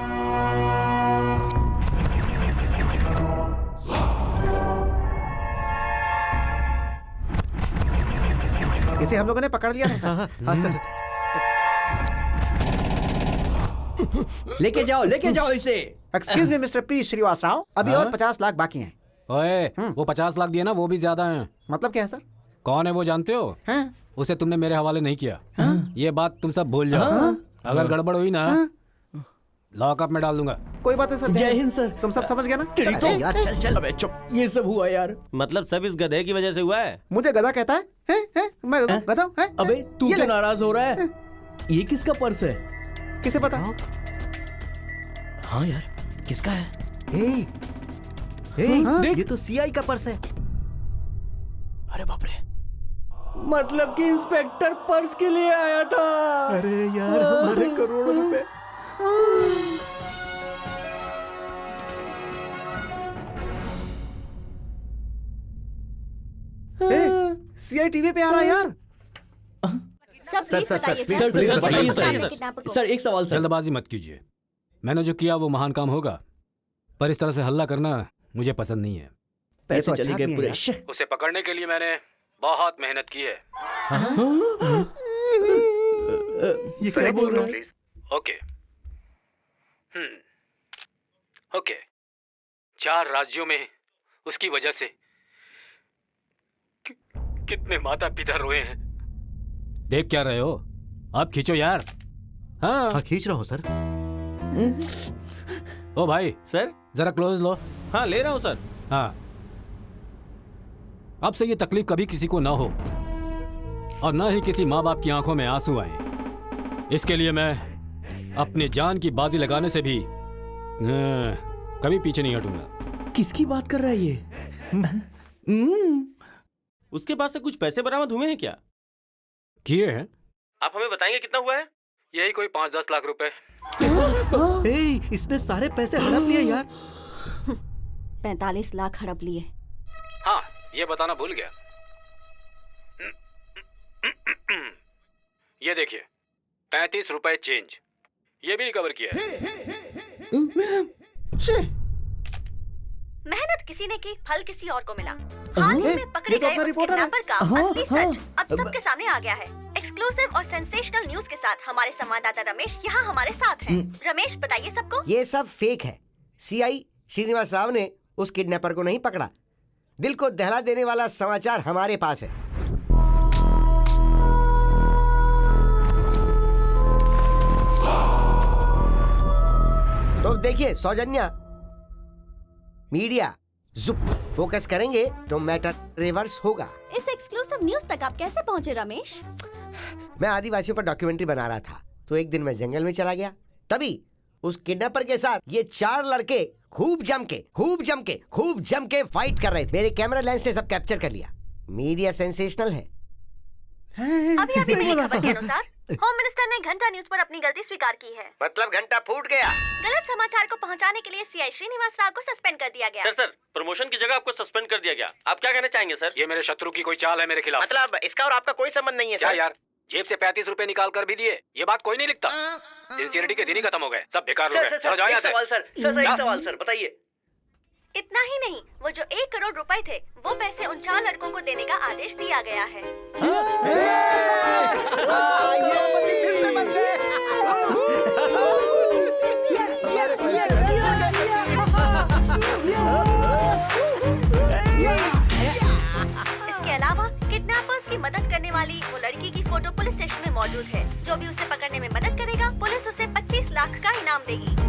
इसे हम लोगों ने पकड़ लिया था सर। हाँ सर। लेके जाओ इसे। Excuse me mister P Srivastava, अभी और 50 लाख बाकी हैं। ओए, वो 50 लाख दिए ना, वो भी ज्यादा हैं। मतलब क्या है सर? कौन है वो जानते हो? हाँ? उसे तुमने मेरे हवाले नहीं किया। ये बात तुम सब भूल जाओ। अगर गड़बड़ हुई ना लॉकअप में डाल दूंगा। कोई बात है सर। जय हिंद सर। तुम सब समझ गए ना? तेरी तो यार चल चल। अबे चुप। ये सब हुआ यार। मतलब सब इस गधे की वजह से हुआ है। मुझे गधा कहता है? मैं गधा हूँ? अबे तू ये क्यों ले। नाराज हो रहा है? ये किसका पर्स है? किसे पता? हाँ यार, किसका है? ए ये तो सीआई का पर्स है। अरे बाप रे। मतलब कि इंस्पेक्टर पर्स के लिए आया था। अरे यार हमारे करोड़ों रुपए। सीआई टीवी पे आ रहा है यार। सब सर, प्लीज सर, बताइए सर, सर। सर, बताइए, किडनैपर को। सर एक सवाल सर। जल्दबाजी मत कीजिए। मैंने जो किया वो महान काम होगा, पर इस तरह से हल्ला करना मुझे पसंद नहीं है। पैसे तो चले अच्छा गए आदमी है पूरे। यार। उसे पकड़ने के लिए मैंने बहुत मेहनत की है। ये क्या बोल रहा है? ओके। ओके। 4 राज्यों में उसकी वजह से कितने माता पिता रोए हैं। देख क्या रहे हो? आप खींचो यार। हाँ खींच रहा हूँ सर। ओ भाई सर जरा क्लोज लो। हाँ ले रहा हूँ सर। हाँ, अब से ये तकलीफ कभी किसी को ना हो और ना ही किसी माँ बाप की आंखों में आंसू आए। इसके लिए मैं अपनी जान की बाजी लगाने से भी कभी पीछे नहीं हटूंगा। किसकी बात कर रहा है ये? उसके पास से कुछ पैसे बरामद हुए हैं क्या? किए हैं। आप हमें बताएंगे कितना हुआ है? यही कोई 5-10 लाख रुपए। इसने सारे पैसे हड़प लिए यार। 45 लाख हड़प लिए। हाँ, ये बताना भूल गया। ये देखिए 35 रुपए चेंज, ये भी रिकवर किया है। मेहनत किसी ने की, फल किसी और को मिला। हाल ही में पकड़े गए उस किडनैपर का असली सच अब सबके सामने आ गया है। एक्सक्लूसिव और सेंसेशनल न्यूज के साथ हमारे संवाददाता रमेश यहाँ हमारे साथ हैं। रमेश, बताइए सबको। ये सब फेक है। सीआई श्रीनिवास राव ने उस किडनैपर को नहीं पकड़ा। दिल को दहला देने वाला समाचार हमारे पास है। तो देखिए सौजन्या, मीडिया जुप फोकस करेंगे तो मैटर रिवर्स होगा। इस एक्सक्लूसिव न्यूज तक आप कैसे पहुंचे रमेश? मैं आदिवासियों पर डॉक्यूमेंट्री बना रहा था, तो एक दिन मैं जंगल में चला गया। तभी उस किडनैपर के साथ ये 4 लड़के खूब जम के फाइट कर रहे थे। मेरे कैमरा लेंस ने सब कैप्चर कर लिया। मीडिया सेंसेशनल है। अभी मिली खबर के अनुसार होम मिनिस्टर ने घंटा न्यूज पर अपनी गलती स्वीकार की है। मतलब घंटा फूट गया। गलत समाचार को पहुंचाने के लिए सीआई श्रीनिवास राव को सस्पेंड कर दिया गया। सर प्रमोशन की जगह आपको सस्पेंड कर दिया गया। आप क्या कहना चाहेंगे सर? ये मेरे शत्रु की कोई चाल है मेरे खिलाफ। मतलब इसका और आपका कोई संबंध नहीं है क्या सर? यार, जेब से 35 रुपए निकाल कर भी दिए, ये बात कोई नहीं लिखता। सिंसियरिटी के दिन ही खत्म हो गए, सब बेकार लोग हैं। चलो जाओ यहाँ से। एक सवाल सर बताइए। इतना ही नहीं, वो जो 1 करोड़ रुपए थे, वो पैसे उन 4 लड़कों को देने का आदेश दिया गया है। फिर से बन गए। इसके अलावा किडनैपर्स की मदद करने वाली वो लड़की की फोटो पुलिस स्टेशन में मौजूद है। जो भी उसे पकड़ने में मदद करेगा, पुलिस उसे 25 लाख का इनाम देगी।